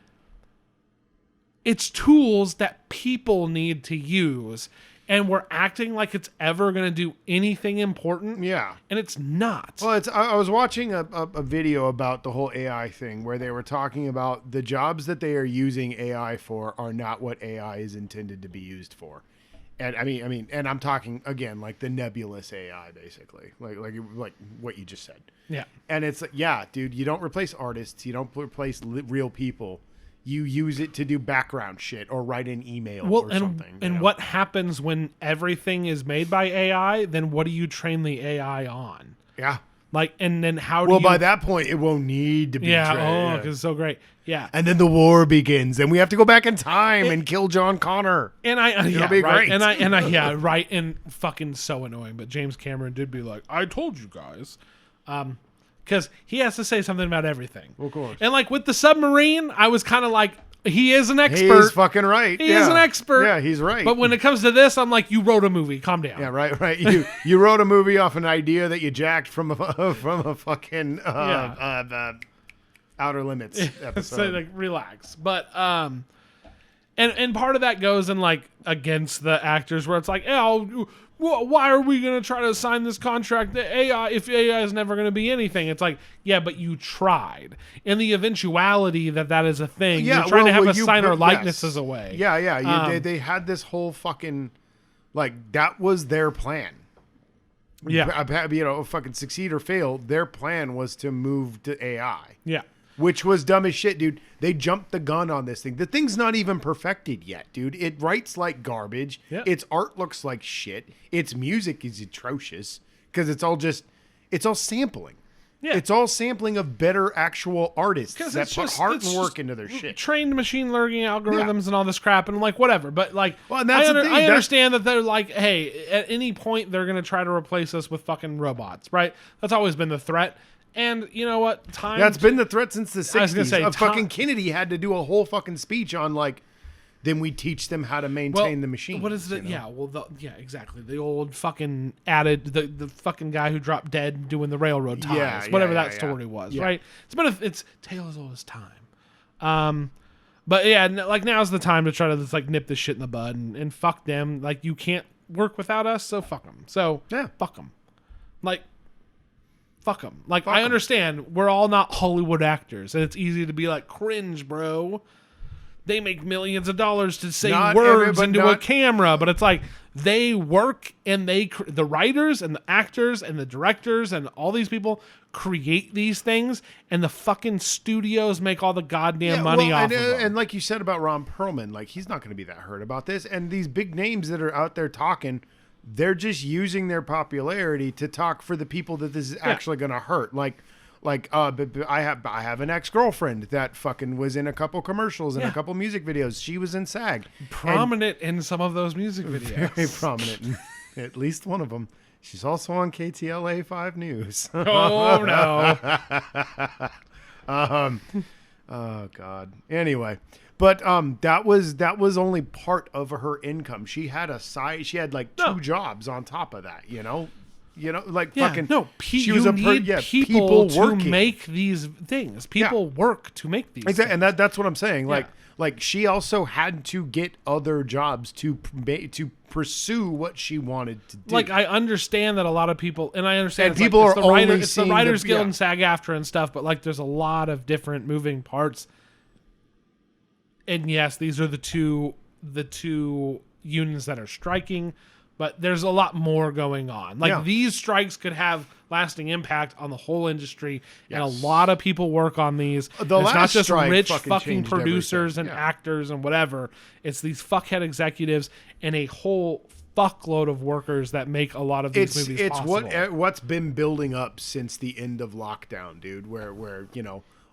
it's tools that people need to use. And we're acting like it's ever going to do anything important. Yeah. And it's not. Well, I was watching a video about the whole AI thing where they were talking about the jobs that they are using AI for are not what AI is intended to be used for. And I mean, and I'm talking again, like the nebulous AI, basically, like what you just said. Yeah. And it's like, yeah, dude, you don't replace artists. You don't replace real people. You use it to do background shit or write an email or something. And what happens when everything is made by AI? Then what do you train the AI on? Yeah. Like, and then how do you... Well, by that point, it won't need to be trained. because it's so great. Yeah. And then the war begins, and we have to go back in time and kill John Connor. And it'll be right. great. And right. And fucking so annoying. But James Cameron did be like, I told you guys. Because he has to say something about everything. Of course. And like with the submarine, I was kind of like, he is an expert. He's fucking right. He is an expert. Yeah, he's right. But when it comes to this, I'm like, you wrote a movie. Calm down. Yeah, right. You wrote a movie off an idea that you jacked from a fucking Outer Limits episode. So like, relax. But and part of that goes in like against the actors, where it's like, why are we going to try to sign this contract that AI, if AI is never going to be anything? It's like, yeah, but you tried. In the eventuality that is a thing, you're trying to have us sign our likenesses away. Yeah. They had this whole fucking, like, that was their plan. Yeah. Fucking succeed or fail, their plan was to move to AI. Yeah. Which was dumb as shit, dude. They jumped the gun on this thing. The thing's not even perfected yet, dude. It writes like garbage. Yeah. Its art looks like shit. Its music is atrocious because it's all sampling. Yeah. It's all sampling of better actual artists that put heart and work just into their shit. Trained machine learning algorithms and all this crap, and like whatever. But like, well, and that's the thing. I understand that they're like, hey, at any point they're gonna try to replace us with fucking robots, right? That's always been the threat. And you know what? That's been the threat since the 60s. I was gonna say, fucking Kennedy had to do a whole fucking speech on like, then we teach them how to maintain the machine. What is it? Yeah, exactly. The old fucking the fucking guy who dropped dead doing the railroad ties, whatever that story was, right? It's tale as old as time. But yeah, like now's the time to try to just like nip this shit in the bud and fuck them. Like you can't work without us, so fuck them. So fuck them. Like. Fuck them. Like, I understand we're all not Hollywood actors, and it's easy to be like, cringe, bro. They make millions of dollars to say words into a camera, but it's like, They work and the writers and the actors and the directors and all these people create these things, and the fucking studios make all the goddamn money off of them. And like you said about Ron Perlman, like he's not going to be that hurt about this. And these big names that are out there talking, they're just using their popularity to talk for the people that this is actually going to hurt. I have an ex-girlfriend that fucking was in a couple commercials and a couple music videos. She was in SAG. Prominent in some of those music videos. Very prominent in at least one of them. She's also on KTLA 5 News. Oh, no. Oh, God. Anyway. But that was only part of her income. She had she had like two jobs on top of that, you know? Fucking. No, she you need people to working. make these things. People work to make these exactly, things. And that's what I'm saying. Like she also had to get other jobs to pursue what she wanted to do. Like, I understand that a lot of people, and I understand and people are only it's the seeing Writers Guild and SAG-AFTRA and stuff, but like there's a lot of different moving parts. And yes, these are the two unions that are striking. But there's a lot more going on. Like these strikes could have lasting impact on the whole industry, and a lot of people work on these. The it's last not just strike rich fucking fucking changed producers everything. and actors and whatever. It's these fuckhead executives and a whole fuckload of workers that make a lot of these movies possible. It's what's been building up since the end of lockdown, dude. Where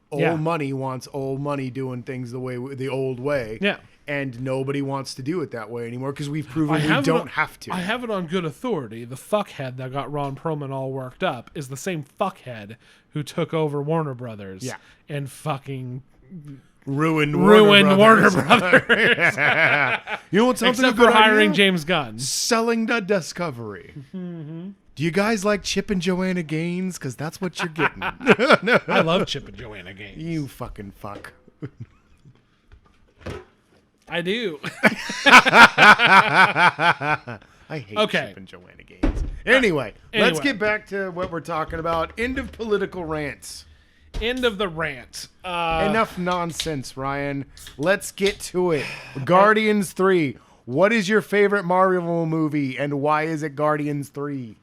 old money wants old money doing things the old way. Yeah. And nobody wants to do it that way anymore because we've proven we don't have to. I have it on good authority. The fuckhead that got Ron Perlman all worked up is the same fuckhead who took over Warner Brothers and fucking ruined Warner Brothers. You know what's something Except for hiring James Gunn. Selling the Discovery. Mm-hmm. Do you guys like Chip and Joanna Gaines? Because that's what you're getting. I love Chip and Joanna Gaines. You fucking fuck. I do. I hate Chip and Joanna Gaines. Anyway, let's get back to what we're talking about. End of political rants. End of the rant. Enough nonsense, Ryan. Let's get to it. Guardians 3. What is your favorite Marvel movie, and why is it Guardians 3?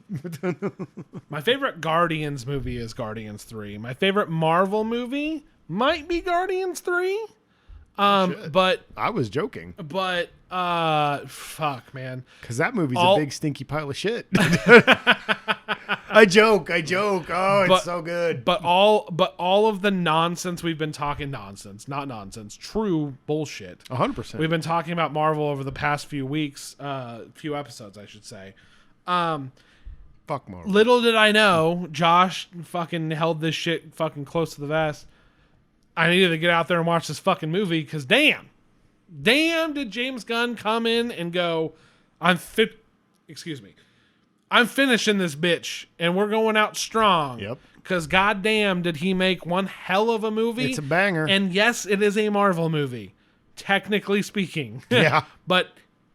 My favorite Guardians movie is Guardians 3. My favorite Marvel movie might be Guardians 3. But I was joking. But fuck, man. Because that movie's a big stinky pile of shit. I joke. Oh, it's so good. But all of the nonsense we've been talking, not nonsense, true bullshit. 100%. We've been talking about Marvel over the past few weeks, few episodes, I should say. Fuck Marvel. Little did I know, Josh fucking held this shit fucking close to the vest. I needed to get out there and watch this fucking movie because damn did James Gunn come in and go, I'm finishing this bitch and we're going out strong. Yep. Because goddamn did he make one hell of a movie. It's a banger. And yes, it is a Marvel movie, technically speaking. Yeah. But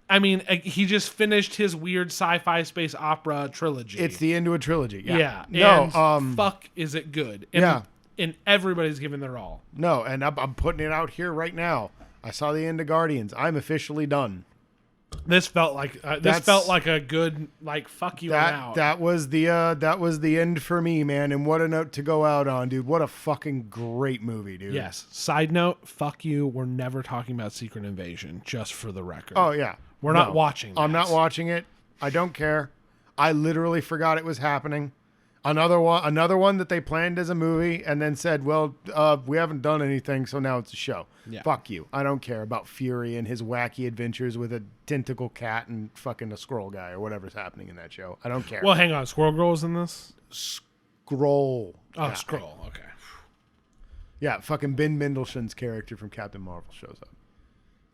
I mean, he just finished his weird sci-fi space opera trilogy. It's the end of a trilogy. Yeah. No. And fuck, is it good? And, and everybody's giving their all. No, and I'm putting it out here right now. I saw the end of Guardians. I'm officially done. This felt like a good fuck you out. That was the end for me, man. And what a note to go out on, dude. What a fucking great movie, dude. Yes. Side note, fuck you. We're never talking about Secret Invasion, just for the record. Oh yeah. We're not watching that. I'm not watching it. I don't care. I literally forgot it was happening. Another one that they planned as a movie and then said, well, we haven't done anything, so now it's a show. Yeah. Fuck you. I don't care about Fury and his wacky adventures with a tentacle cat and fucking a squirrel guy or whatever's happening in that show. I don't care. Well, hang on. Squirrel Girl's in this? Scroll. Oh, Scroll. Okay. Yeah, fucking Ben Mendelsohn's character from Captain Marvel shows up.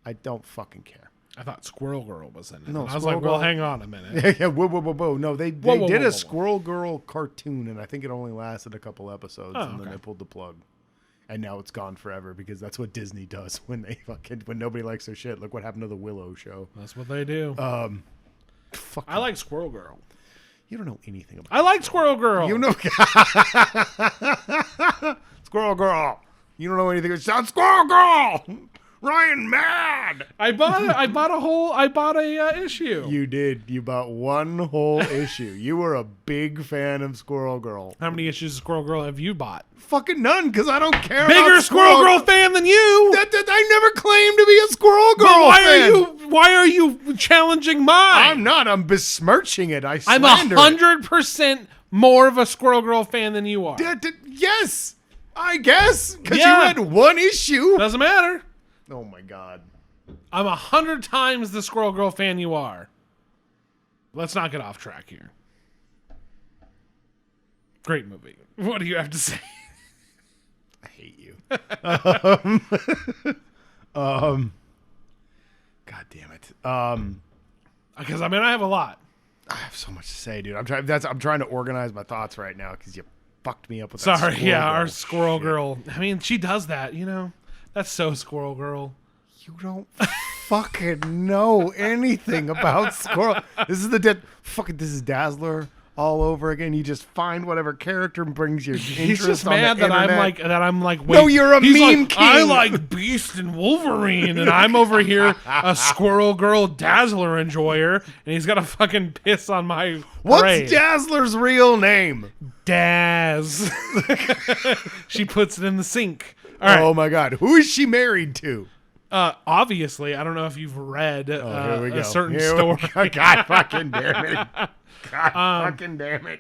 I don't fucking care. I thought Squirrel Girl was in it. No, I was like, well, hang on a minute. Yeah, whoa. No, they did a Squirrel Girl cartoon, and I think it only lasted a couple episodes, and then they pulled the plug. And now it's gone forever because that's what Disney does when nobody likes their shit. Look what happened to the Willow show. That's what they do. I like Squirrel Girl. You don't know anything about I like Squirrel Girl. You know Squirrel Girl. You don't know anything. It's Squirrel Girl. Ryan mad. I bought a issue. You did. You bought one whole issue. You were a big fan of Squirrel Girl. How many issues of Squirrel Girl have you bought? Fucking none, because I don't care. Bigger about Squirrel Girl fan than you. I never claimed to be a Squirrel Girl fan. Why are you challenging mine? I'm not. I'm besmirching it. I'm I'm 100% more of a Squirrel Girl fan than you are. Yes, I guess, because Yeah. you had one issue. Doesn't matter. Oh my god. I'm 100 times the Squirrel Girl fan you are. Let's not get off track here. Great movie. What do you have to say? I hate you. God damn it. Because I have a lot. I have so much to say, dude. I'm trying to organize my thoughts right now because you fucked me up with Sorry, that Squirrel Girl our Squirrel shit. Girl. I mean, she does that, you know? That's so Squirrel Girl. You don't fucking know anything about Squirrel. This is Dazzler all over again. You just find whatever character brings your interest. He's just on mad the that internet. I'm like. Wait, No, you're a he's meme like, king. I like Beast and Wolverine, and I'm over here a Squirrel Girl Dazzler enjoyer, and he's got to fucking piss on my What's parade. Dazzler's real name? Daz. She puts it in the sink. All right. Oh my god. Who is she married to? Obviously, I don't know if you've read Here we go. a certain Here story. we go. God fucking damn it. God fucking damn it.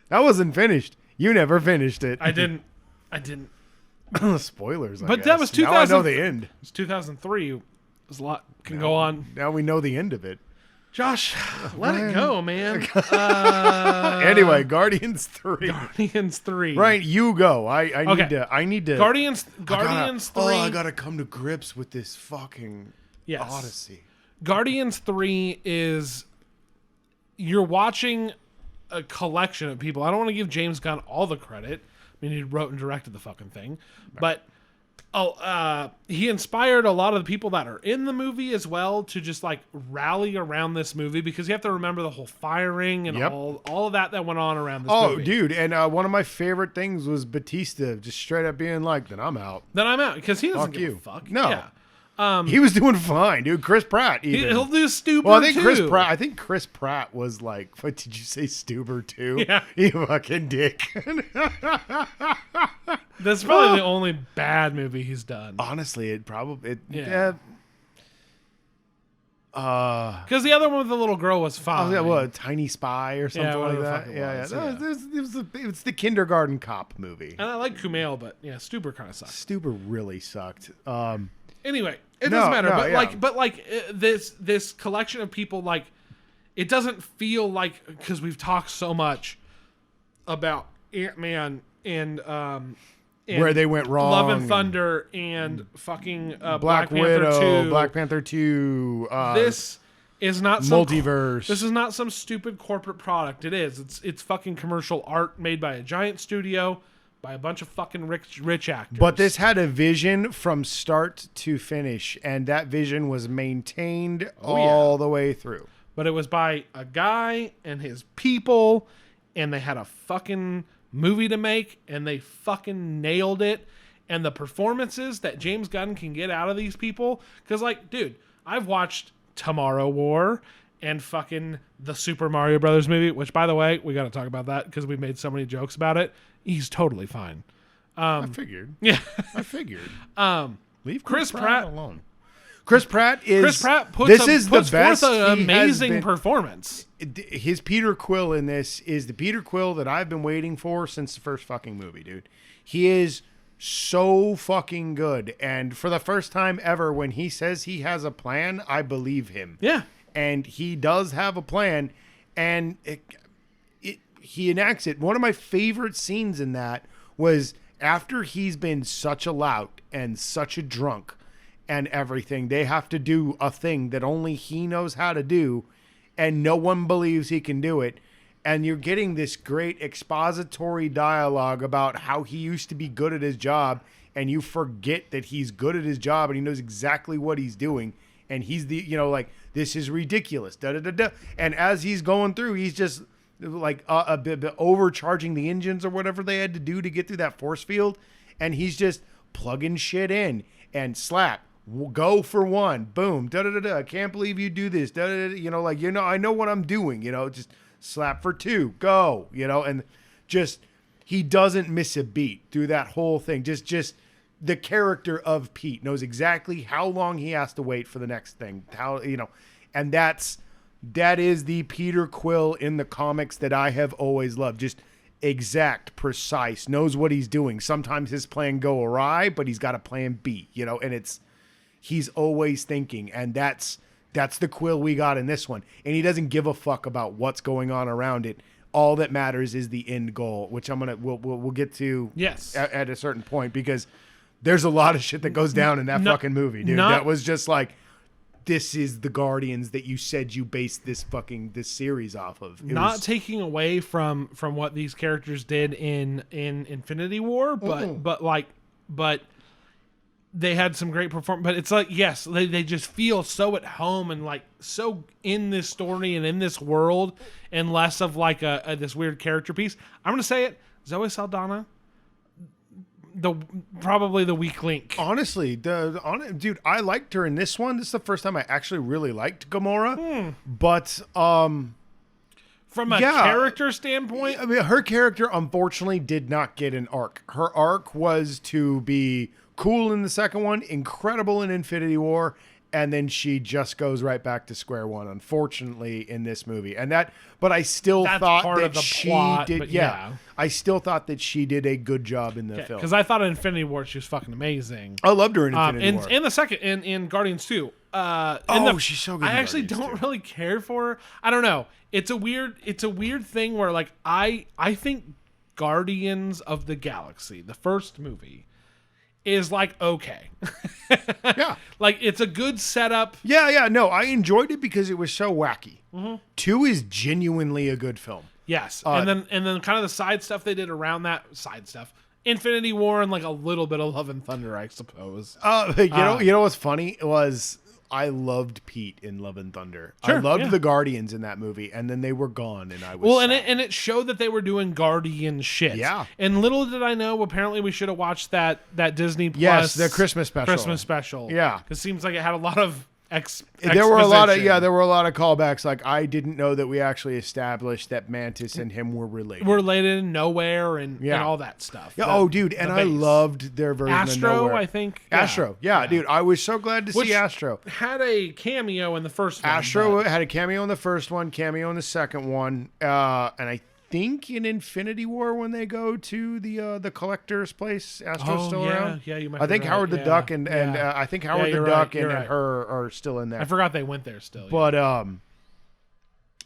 That wasn't finished. You never finished it. I didn't. Spoilers, I But guess. that was Now I 2000 know the end. It's 2003. There's a lot can go on. Now we know the end of it. Josh, let it go, man. Anyway, Guardians 3. Guardians 3. Right, you go. I Okay. need to Guardians I gotta- 3. Oh, I gotta come to grips with this fucking Yes. Odyssey. Guardians 3 is you're watching a collection of people. I don't want to give James Gunn all the credit. I mean, he wrote and directed the fucking thing. But he inspired a lot of the people that are in the movie as well to just like rally around this movie, because you have to remember the whole firing and Yep. all of that went on around this Oh, movie. dude, and one of my favorite things was Batista just straight up being like, "Then I'm out." Then I'm out, because he doesn't Fuck give you. a fuck. No. Yeah. He was doing fine, dude. Chris Pratt, even. He'll do Stuber Well, I think too. I think Chris Pratt was like, what did you say, Stuber too? Yeah. You fucking dick. That's probably the only bad movie he's done. Honestly, it probably Yeah. Because the other one with the little girl was fine. yeah, what, Tiny Spy or something like whatever the that. fuck it Yeah, was, yeah. yeah. It was the kindergarten cop movie. And I like Kumail, but yeah, Stuber kind of sucks. Stuber really sucked. Anyway, it No, doesn't matter. no, But yeah. this collection of people, like, it doesn't feel like, because we've talked so much about Ant-Man and Where they went wrong. Love and Thunder and fucking Black Panther Widow, 2. Black Panther 2. This is not some Multiverse. This is not some stupid corporate product. It is. It's fucking commercial art made by a giant studio by a bunch of fucking rich actors. But this had a vision from start to finish, and that vision was maintained all the way through. But it was by a guy and his people, and they had a fucking movie to make, and they fucking nailed it. And the performances that James Gunn can get out of these people, because, like, dude, I've watched Tomorrow War and fucking the Super Mario Brothers movie, which, by the way, we got to talk about that because we've made so many jokes about it. He's totally fine. I figured. Yeah. I figured. Leave Chris Pratt alone. Chris Pratt puts the forth best an he has amazing been. performance. His Peter Quill in this is the Peter Quill that I've been waiting for since the first fucking movie, dude. He is so fucking good. And for the first time ever, when he says he has a plan, I believe him. Yeah. And he does have a plan, and he enacts it. One of my favorite scenes in that was after he's been such a lout and such a drunk and everything, they have to do a thing that only he knows how to do, and no one believes he can do it. And you're getting this great expository dialogue about how he used to be good at his job, and you forget that he's good at his job and he knows exactly what he's doing. And he's the, like, this is ridiculous. Da, da, da, da. And as he's going through, he's just like a bit overcharging the engines or whatever they had to do to get through that force field. And he's just plugging shit in and slap, Go for one. Boom. Da da da da. I can't believe you do this. Da da da. I know what I'm doing. Just slap for two. Go. And just he doesn't miss a beat through that whole thing. Just the character of Pete knows exactly how long he has to wait for the next thing. And that is the Peter Quill in the comics that I have always loved. Just exact, precise, knows what he's doing. Sometimes his plan go awry, but he's got a plan B, and he's always thinking. And that's the Quill we got in this one. And he doesn't give a fuck about what's going on around it. All that matters is the end goal, which we'll get to at a certain point, because there's a lot of shit that goes down in that fucking movie, dude. That was just like, this is the Guardians that you said you based this series off of. Taking away from what these characters did in Infinity War, but they had some great performance. But it's like, yes, they just feel so at home and like so in this story and in this world, and less of like this weird character piece. I'm gonna say it, Zoe Saldana, probably the weak link. Honestly, dude, I liked her in this one. This is the first time I actually really liked Gamora. But from a character standpoint, I mean, her character unfortunately did not get an arc. Her arc was to be cool in the second one, incredible in Infinity War, and then she just goes right back to square one, unfortunately, in this movie. But I still thought that she did. Yeah, I still thought that she did a good job in the film. Because I thought in Infinity War she was fucking amazing. I loved her in Infinity War. And the second in Guardians 2. She's so good. I actually don't really care for her. I don't know. It's a weird thing where like I think Guardians of the Galaxy, the first movie, is like okay. Yeah. Like it's a good setup. Yeah. No, I enjoyed it because it was so wacky. 2 is genuinely a good film. Yes. And then kind of the side stuff they did around that Infinity War and like a little bit of Love and Thunder, I suppose. You know what's funny was I loved Pete in Love and Thunder. Sure, I loved the Guardians in that movie, and then they were gone, and I was sad. And it showed that they were doing Guardian shit. Yeah. And little did I know, apparently we should have watched that Disney Plus. Yes, the Christmas special. Yeah, because it seems like it had a lot of there were a lot of callbacks. Like I didn't know that we actually established that Mantis and him were related. We're related in Nowhere and all that stuff. Yeah. Dude, and I loved their version Astro, of Nowhere. I think. Astro. Yeah, dude, I was so glad to see Astro. Had a cameo in the first one. Astro had a cameo in the first one, cameo in the second one, and I think in Infinity War when they go to the collector's place, Astro's still around. Yeah, you might. I think Howard the Duck and I think Howard the Duck and her are still in there. I forgot they went there still. But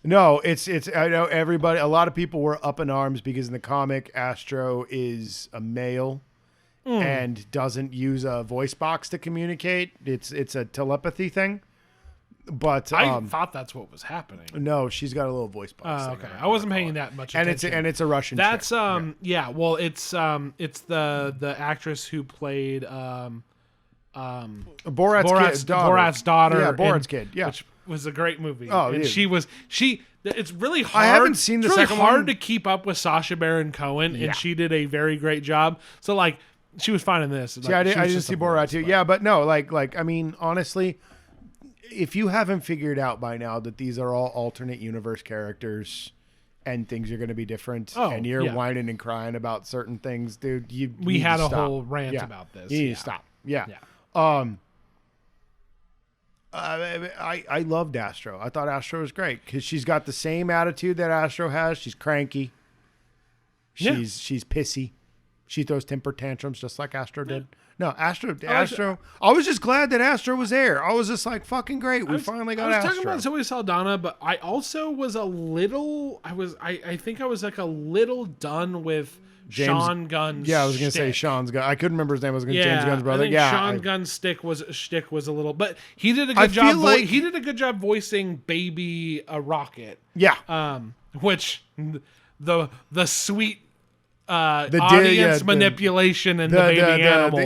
no, it's I know everybody. A lot of people were up in arms because in the comic, Astro is a male and doesn't use a voice box to communicate. It's a telepathy thing. But I thought that's what was happening. No, she's got a little voice box. Okay, I wasn't paying that much attention. And it's a Russian. That's chick. Well, it's the actress who played Borat's daughter. Yeah, Borat's kid. Yeah, which was a great movie. Oh, and dude. It's really hard. I haven't seen the second one. It's really hard to keep up with Sacha Baron Cohen, and she did a very great job. So like, she was fine in this. Yeah, I didn't see Borat too. Yeah, but no, like I mean, honestly. If you haven't figured out by now that these are all alternate universe characters and things are going to be different and you're whining and crying about certain things, dude, we had a whole rant about this. You need to stop. Yeah. I loved Astro. I thought Astro was great because she's got the same attitude that Astro has. She's cranky. She's pissy. She throws temper tantrums just like Astro did. No, Astro. I was just glad that Astro was there. I was just like, fucking great. We finally got Astro. I was talking about Zoe Saldana, but I also was a little. I think I was like a little done with Sean Gunn's. Yeah, I was gonna say Sean's Gunn. I couldn't remember his name. I was gonna James Gunn's brother. I think Sean Gunn's shtick was a little, but he did a good job. He did a good job voicing Baby Rocket. Yeah. Which the sweet. Audience manipulation and the baby animals.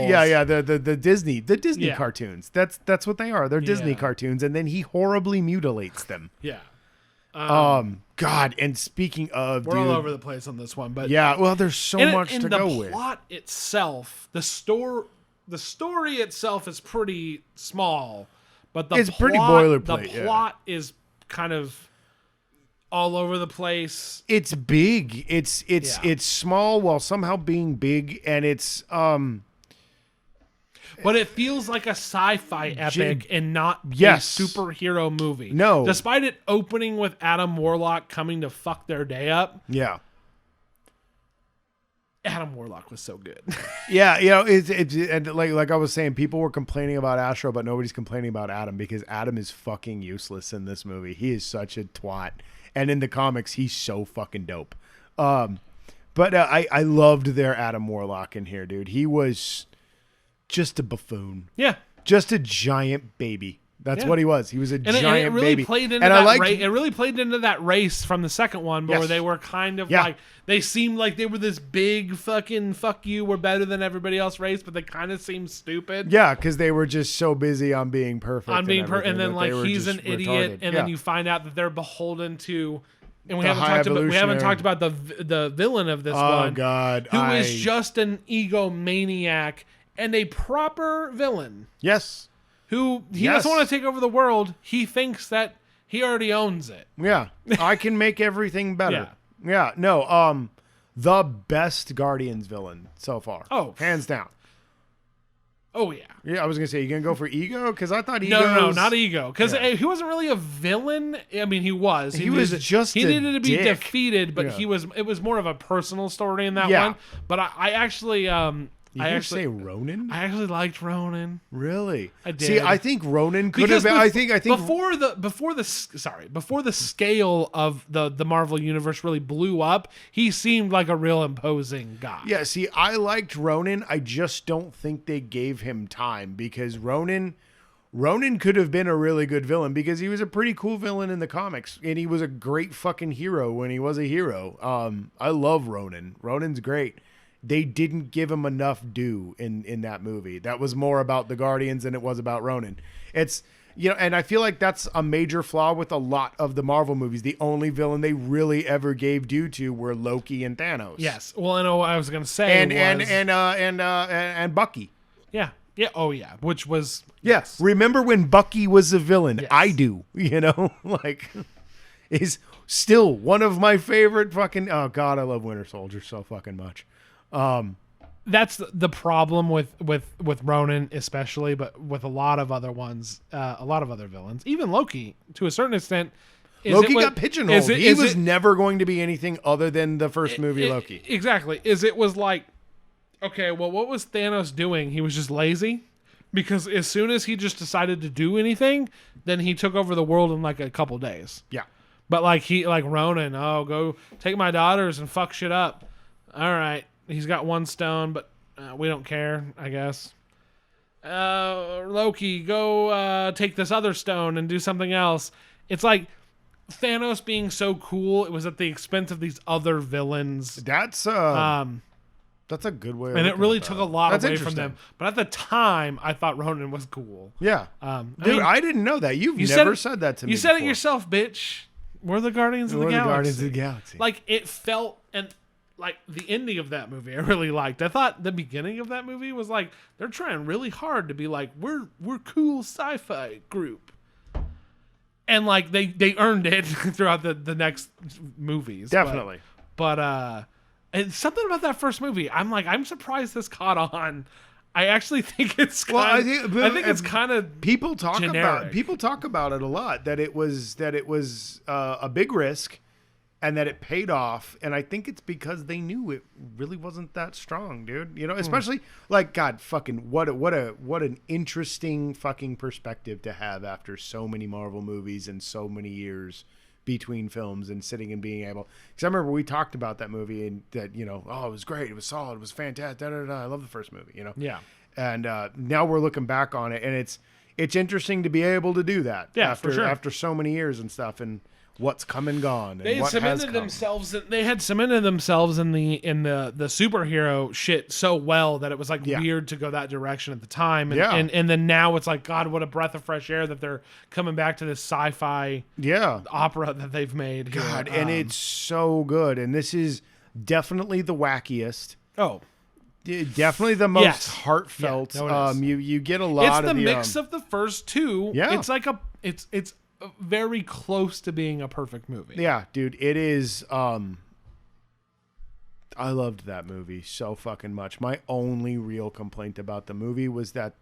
The Disney cartoons. That's what they are. They're Disney cartoons, and then he horribly mutilates them. Yeah. God, and speaking of, we're all over the place on this one, but well, there's so much to go with. The plot itself, the the story itself is pretty small, but the It's plot, pretty boilerplate, The yeah. plot is kind of all over the place. It's big. It's Yeah. small while somehow being big, and it's But it feels like a sci-fi epic and not Yes. a superhero movie. No. Despite it opening with Adam Warlock coming to fuck their day up, yeah. Adam Warlock was so good. Yeah, it's and like I was saying, people were complaining about Astro, but nobody's complaining about Adam because Adam is fucking useless in this movie. He is such a twat, and in the comics, he's so fucking dope. But I loved their Adam Warlock in here, dude. He was just a buffoon, Yeah. just a giant baby. That's Yeah. what he was. He was a And giant it really baby. played into and that I liked, it really played into that race from the second one where Yes. they were kind of Yeah. like they seemed like they were this big fucking fuck you, we're better than everybody else race, but they kind of seemed stupid. yeah, because they were just so busy on being perfect. On being everything and then that like they were he's an just idiot, retarded. and Yeah. then you find out that they're beholden to. And we The haven't high talked about the villain of this one. Oh God, who is just an egomaniac and a proper villain yes. who he Yes. doesn't want to take over the world. He thinks that he already owns it. Yeah, I can make everything better. Yeah, no, the best Guardians villain so far. Oh. hands down. Oh yeah. Yeah, I was gonna say you gonna go for Ego because I thought Ego. No, not Ego. Because Yeah. he wasn't really a villain. I mean, he was. He was needed- just He a needed to be dick. defeated, but Yeah. it was more of a personal story in that Yeah. one. But I actually You I gonna actually say Ronan? I actually liked Ronan. Really? I See, did. I think Ronan could have. Because I think before the scale of the Marvel universe really blew up, he seemed like a real imposing guy. Yeah, see, I liked Ronan. I just don't think they gave him time because Ronan could have been a really good villain because he was a pretty cool villain in the comics and he was a great fucking hero when he was a hero. I love Ronan. Ronan's great. They didn't give him enough due in that movie. That was more about the Guardians than it was about Ronan. It's and I feel like that's a major flaw with a lot of the Marvel movies. The only villain they really ever gave due to were Loki and Thanos. Yes. Well, I know what I was gonna say. And Bucky. Yeah. Yeah. Oh yeah. Which was Yes. Remember when Bucky was a villain? Yes. I do. Like is still one of my favorite fucking. Oh God, I love Winter Soldier so fucking much. that's the problem with Ronan especially, but with a lot of other ones, a lot of other villains, even Loki to a certain extent. Loki got pigeonholed. He was never going to be anything other than the first movie Loki. Exactly. It was like, okay, well, what was Thanos doing? He was just lazy. Because as soon as he just decided to do anything, then he took over the world in like a couple days. Yeah. But like Ronan, go take my daughters and fuck shit up. All right. He's got one stone, but we don't care, I guess. Loki, go take this other stone and do something else. It's like Thanos being so cool, it was at the expense of these other villains. That's a good way. And it really took a lot That's away from interesting. them. But at the time, I thought Ronan was cool. Yeah. Dude, I didn't know that. You've you never said that to me. You said it before. yourself, bitch. We're the Guardians of the We're Galaxy. the Guardians of the Galaxy. Like it felt, and like the ending of that movie, I really liked. I thought the beginning of that movie was like they're trying really hard to be like we're cool sci-fi group, and like they earned it throughout the next movies. Definitely. But and something about that first movie, I'm surprised this caught on. I actually think it's kind Well, I think it's kind of people talk generic. about it a lot that it was a big risk and that it paid off, and I think it's because they knew it really wasn't that strong, dude. Especially like God fucking what an interesting fucking perspective to have after so many Marvel movies and so many years between films and sitting and being able, because I remember we talked about that movie and that it was great, it was solid, it was fantastic, I love the first movie, Yeah. and now we're looking back on it and it's interesting to be able to do that after so many years and stuff and what's come and gone and They what has cemented come. themselves. They had cemented themselves in the superhero shit so well that it was like weird to go that direction at the time. And, and then now it's like, God, what a breath of fresh air that they're coming back to this sci-fi opera that they've made. God, and it's so good. And this is definitely the wackiest. Oh, Definitely the most Yes. heartfelt. Yeah, no, it is. You get a lot It's of the mix of the first two. Yeah. It's like it's very close to being a perfect movie. Yeah, dude, it is. I loved that movie so fucking much. My only real complaint about the movie was that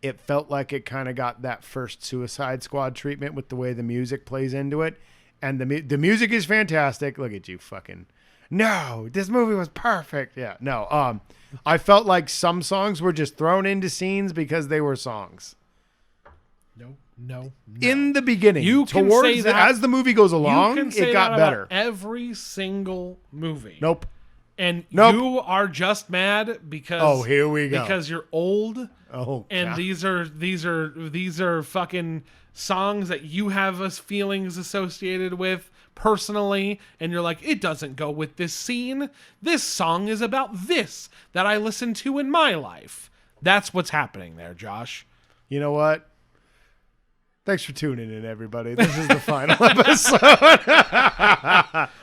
it felt like it kind of got that first Suicide Squad treatment with the way the music plays into it. And the music is fantastic. Look at you fucking. No, this movie was perfect. Yeah, no. I felt like some songs were just thrown into scenes because they were songs. No. In the beginning, You can say that- as the movie goes along, You can say it got that about better. every single movie. Nope. And Nope. you are just mad because Oh, here we go. because you're old. Oh, And God. these are fucking songs that you have us feelings associated with personally, and you're like, it doesn't go with this scene. This song is about this that I listen to in my life. That's what's happening there, Josh. You know what? Thanks for tuning in, everybody. This is the final episode.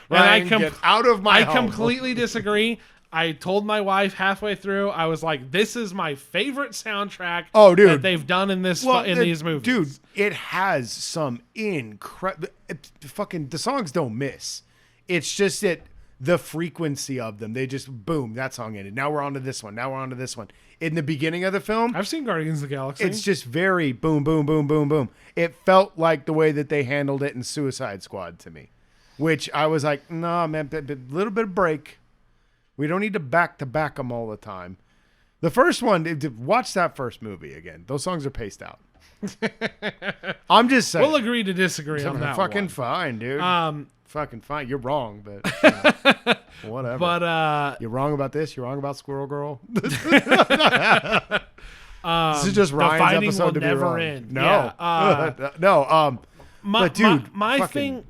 Ryan, get out of my I home. completely disagree. I told my wife halfway through, I was like, "This is my favorite soundtrack Dude. that they've done in this in these movies." Dude, it has some incredible. Fucking the songs don't miss. It's just that the frequency of them. They just boom. That song ended. Now we're on to this one. Now we're on to this one. In the beginning of the film, I've seen Guardians of the Galaxy. it's just very boom, boom, boom, boom, boom. It felt like the way that they handled it in Suicide Squad to me, which I was like, no, man, a little bit of break. We don't need to back them all the time. The first one, watch that first movie again. Those songs are paced out. I'm just saying. We'll agree to disagree on that fucking one. fine, dude. Fucking fine. You're wrong, but whatever. But you're wrong about this. You're wrong about Squirrel Girl. This is just the Ryan's fighting episode will to be never wrong. end. No, Yeah, no. But dude, my fucking- thing.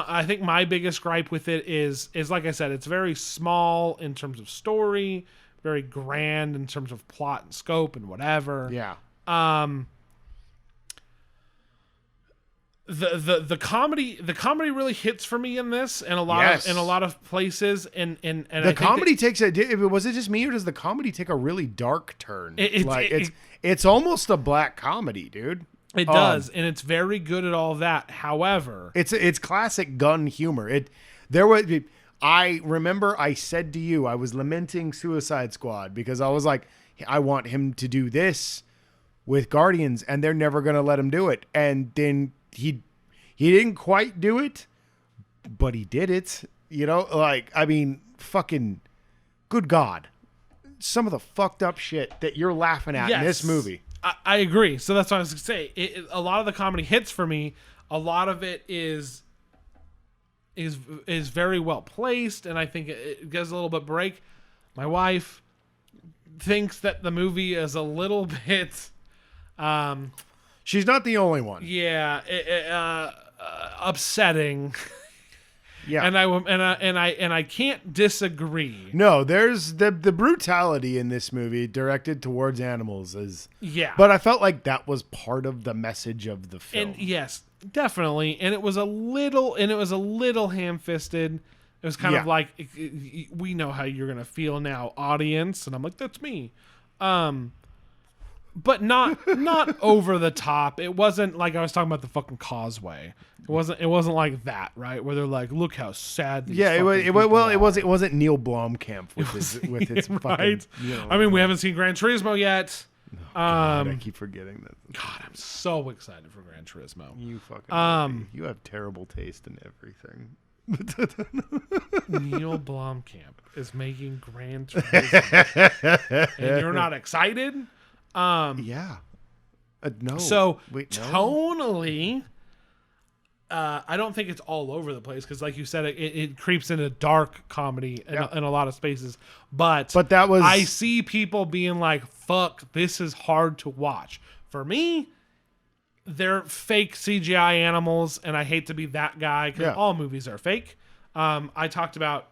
I think my biggest gripe with it is like I said, it's very small in terms of story, very grand in terms of plot and scope and whatever. Yeah. The comedy really hits for me in this and a lot of places and The comedy takes was it just me or does the comedy take a really dark turn? It's almost a black comedy, dude. it does, and it's very good at all that. However, It's classic gun humor. I remember I said to you, I was lamenting Suicide Squad because I was like, I want him to do this with Guardians and they're never going to let him do it. And then he didn't quite do it, but he did it. You know, like, I mean, fucking good God. Some of the fucked up shit that you're laughing at in this movie. I agree. So that's what I was going to say. A lot of the comedy hits for me. A lot of it is very well placed, and I think it gives a little bit break. My wife thinks that the movie is a little bit, She's not the only one. upsetting. Yeah. And I can't disagree. No, there's the brutality in this movie directed towards animals is. Yeah. But I felt like that was part of the message of the film. And yes, definitely. And it was a little ham-fisted. It was kind of like, we know how you're going to feel now, audience. And I'm like, that's me. But not over the top. It wasn't like I was talking about the fucking Causeway. It wasn't like that, right? Where they're like, look how sad these it wasn't Neil Blomkamp with his right? fucking. You know, I mean, we haven't seen Gran Turismo yet. God, I keep forgetting that. God, I'm so excited for Gran Turismo. You fucking. You have terrible taste in everything. Neil Blomkamp is making Gran Turismo, and you're not excited. Yeah. No. So Wait, no? tonally, I don't think it's all over the place because, like you said, it creeps into dark comedy in a lot of spaces. But that was. I see people being like, "Fuck, this is hard to watch." For me, they're fake CGI animals, and I hate to be that guy because all movies are fake. I talked about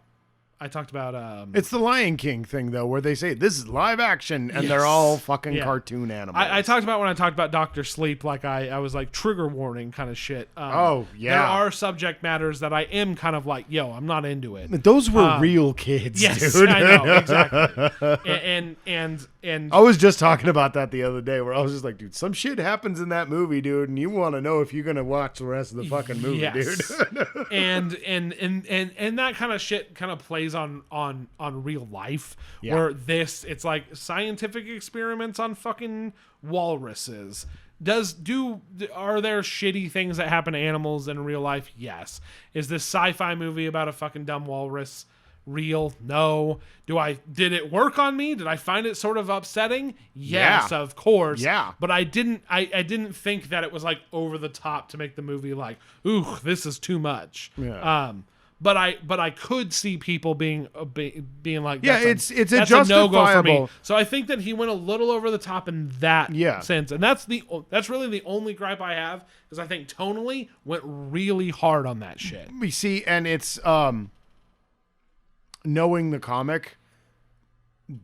I talked about. It's the Lion King thing though, where they say this is live action, and they're all fucking Yeah. cartoon animals. I talked about when I talked about Doctor Sleep, like I was like trigger warning kind of shit. Oh, yeah. There are subject matters that I am kind of like, yo, I'm not into it. Those were real kids, Yes, dude. I know exactly. And I was just talking about that the other day, where I was just like, dude, some shit happens in that movie, dude, and you want to know if you're gonna watch the rest of the fucking movie, yes. dude. and that kind of shit kind of plays on real life, Yeah. where it's like scientific experiments on fucking walruses. Are there shitty things that happen to animals in real life? Yes. Is this sci-fi movie about a fucking dumb walrus real? No. Did it work on me? Did I find it sort of upsetting? Yes, Yeah. of course. Yeah. But I didn't think that it was like over the top to make the movie like, ooh, this is too much. Yeah. But I could see people being like, Yeah, that's it's that's a no-go for me. justifiable- So I think that he went a little over the top in that sense, and that's really the only gripe I have, because I think tonally went really hard on that shit. We see, and it's knowing the comic,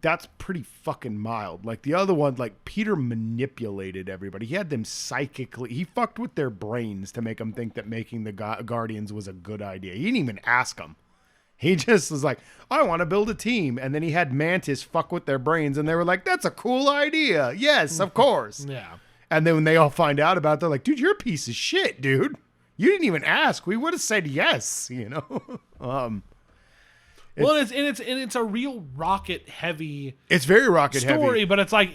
that's pretty fucking mild. Like the other one, like Peter manipulated everybody. He had them psychically. He fucked with their brains to make them think that making the Guardians was a good idea. He didn't even ask them. He just was like, I want to build a team. And then he had Mantis fuck with their brains, and they were like, that's a cool idea. Yes, of course. Yeah. And then when they all find out about it, they're like, dude, you're a piece of shit, dude. You didn't even ask. We would have said yes, you know? Well, it's a real rocket heavy It's very rocket story, heavy. but it's like,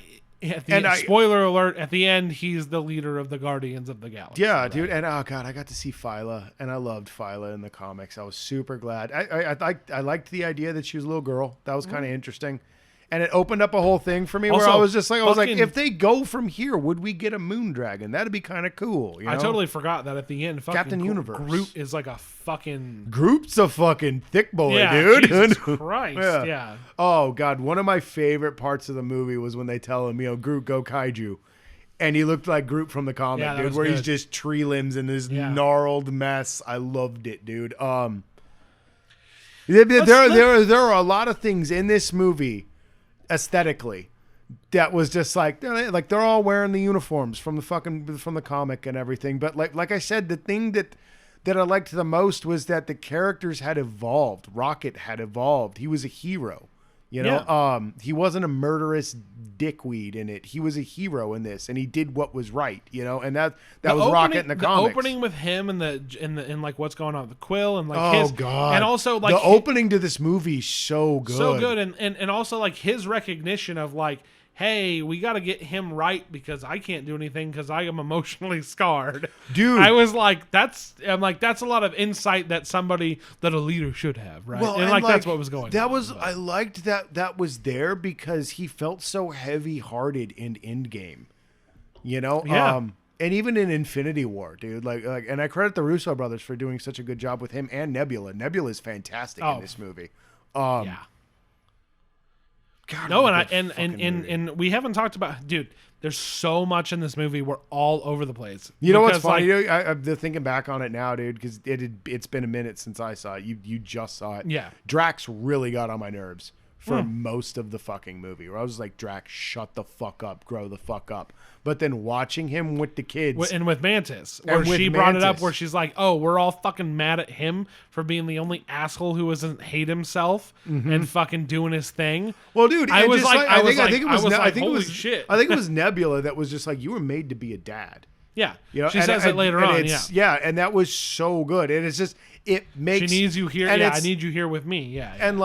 spoiler alert, at the end, he's the leader of the Guardians of the Galaxy. Yeah, right? dude. And oh god, I got to see Phyla, and I loved Phyla in the comics. I was super glad. I liked the idea that she was a little girl. That was kind of interesting. And it opened up a whole thing for me where Also, I was just like, fucking- if they go from here, would we get a moon dragon? That'd be kind of cool. You know? I totally forgot that at the end, fucking Captain Universe. Groot is like a fucking Group's a fucking thick boy, yeah, dude. Jesus Christ, yeah. Oh god, one of my favorite parts of the movie was when they tell him, Groot, go kaiju. And he looked like Groot from the comic, Yeah, that dude, was where he's good. just tree limbs in this gnarled mess. I loved it, dude. There are a lot of things in this movie aesthetically that was just like they're all wearing the uniforms from the comic and everything. But like I said, the thing that I liked the most was that the characters had evolved. Rocket had evolved. He was a hero. You know, Yeah. He wasn't a murderous dickweed in it. He was a hero in this, and he did what was right. You know, and that was Rocket in the comics. The opening with him and in like what's going on with the Quill and like Oh god, and also like the opening to this movie so good, and also like his recognition of like, hey, we got to get him right because I can't do anything because I am emotionally scarred. Dude. I was like, that's a lot of insight that a leader should have, right? Well, and like that's what was going that on. was I liked that was there because he felt so heavy-hearted in Endgame. You know? Yeah. And even in Infinity War, dude, like and I credit the Russo brothers for doing such a good job with him and Nebula. Nebula is fantastic in this movie. Yeah. God, No, what a and good fucking movie. and we haven't talked about, dude. There's so much in this movie. We're all over the place. You know what's Because, funny? like, I'm thinking back on it now, dude, because it's been a minute since I saw it. You just saw it. Yeah. Drax really got on my nerves for most of the fucking movie, where I was like, Drax, shut the fuck up, grow the fuck up. But then watching him with the kids, and with Mantis, where And with she brought it up, Mantis. where she's like, "Oh, we're all fucking mad at him for being the only asshole who doesn't hate himself and fucking doing his thing." well, dude, I and was just like, I think it was holy shit. I think it was Nebula that was just like, you were made to be a dad. Yeah, You know, she says it later and on. it's- Yeah, and that was so good. And it's just it she makes needs you here. and Yeah, I it's- need you here with me. Yeah, and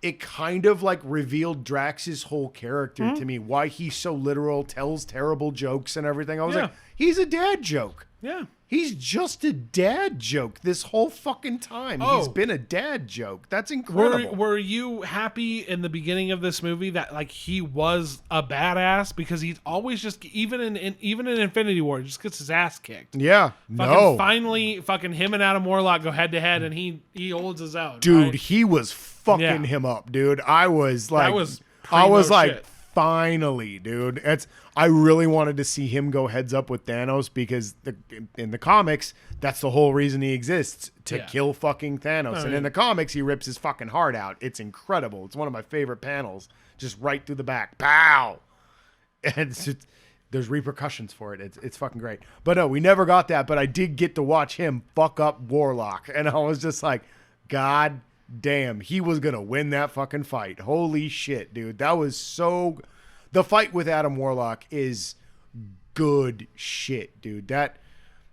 it kind of like revealed Drax's whole character to me, why he's so literal, tells terrible jokes and everything. I was Yeah. like, he's a dad joke. yeah. He's just a dad joke this whole fucking time. Oh. He's been a dad joke. That's incredible. Were you happy in the beginning of this movie that like he was a badass, because he's always just even in Infinity War just gets his ass kicked. Yeah. Fucking No. finally, fucking him and Adam Warlock go head to head, and he holds his own. Dude, right? he was fucking Yeah. him up, dude. I was like, was I was primo like, shit. Finally, dude. I really wanted to see him go heads up with Thanos because in the comics, that's the whole reason he exists, to kill fucking Thanos. And in the comics, he rips his fucking heart out. It's incredible. It's one of my favorite panels. Just right through the back. Pow! And there's repercussions for it. It's fucking great. But no, we never got that. But I did get to watch him fuck up Warlock. And I was just like, God damn, he was going to win that fucking fight. Holy shit, dude. That was so... The fight with Adam Warlock is good shit, dude. That...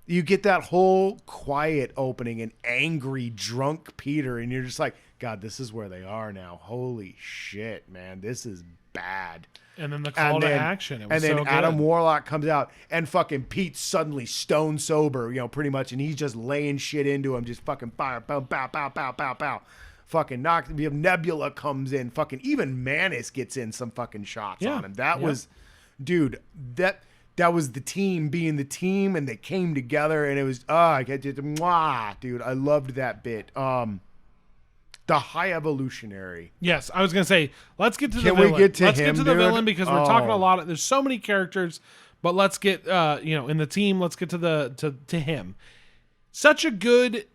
You get that whole quiet opening and angry, drunk Peter, and you're just like, God, this is where they are now. Holy shit, man. This is bad. And then the call to action. It was and then so Adam good. Warlock comes out, and fucking Pete's suddenly stone sober, pretty much, and he's just laying shit into him, just fucking fire, bow, bow, bow, bow, bow, bow. Fucking knock. Nebula comes in. Fucking even Manus gets in some fucking shots on him. That was, dude. That was the team being the team, and they came together, and it was I get it, mwah, dude. I loved that bit. The High Evolutionary. Yes, I was gonna say let's get to the Can villain. we get to let's him, get to the dude? villain because we're talking a lot. There's so many characters, but let's get in the team. Let's get to him. Such a good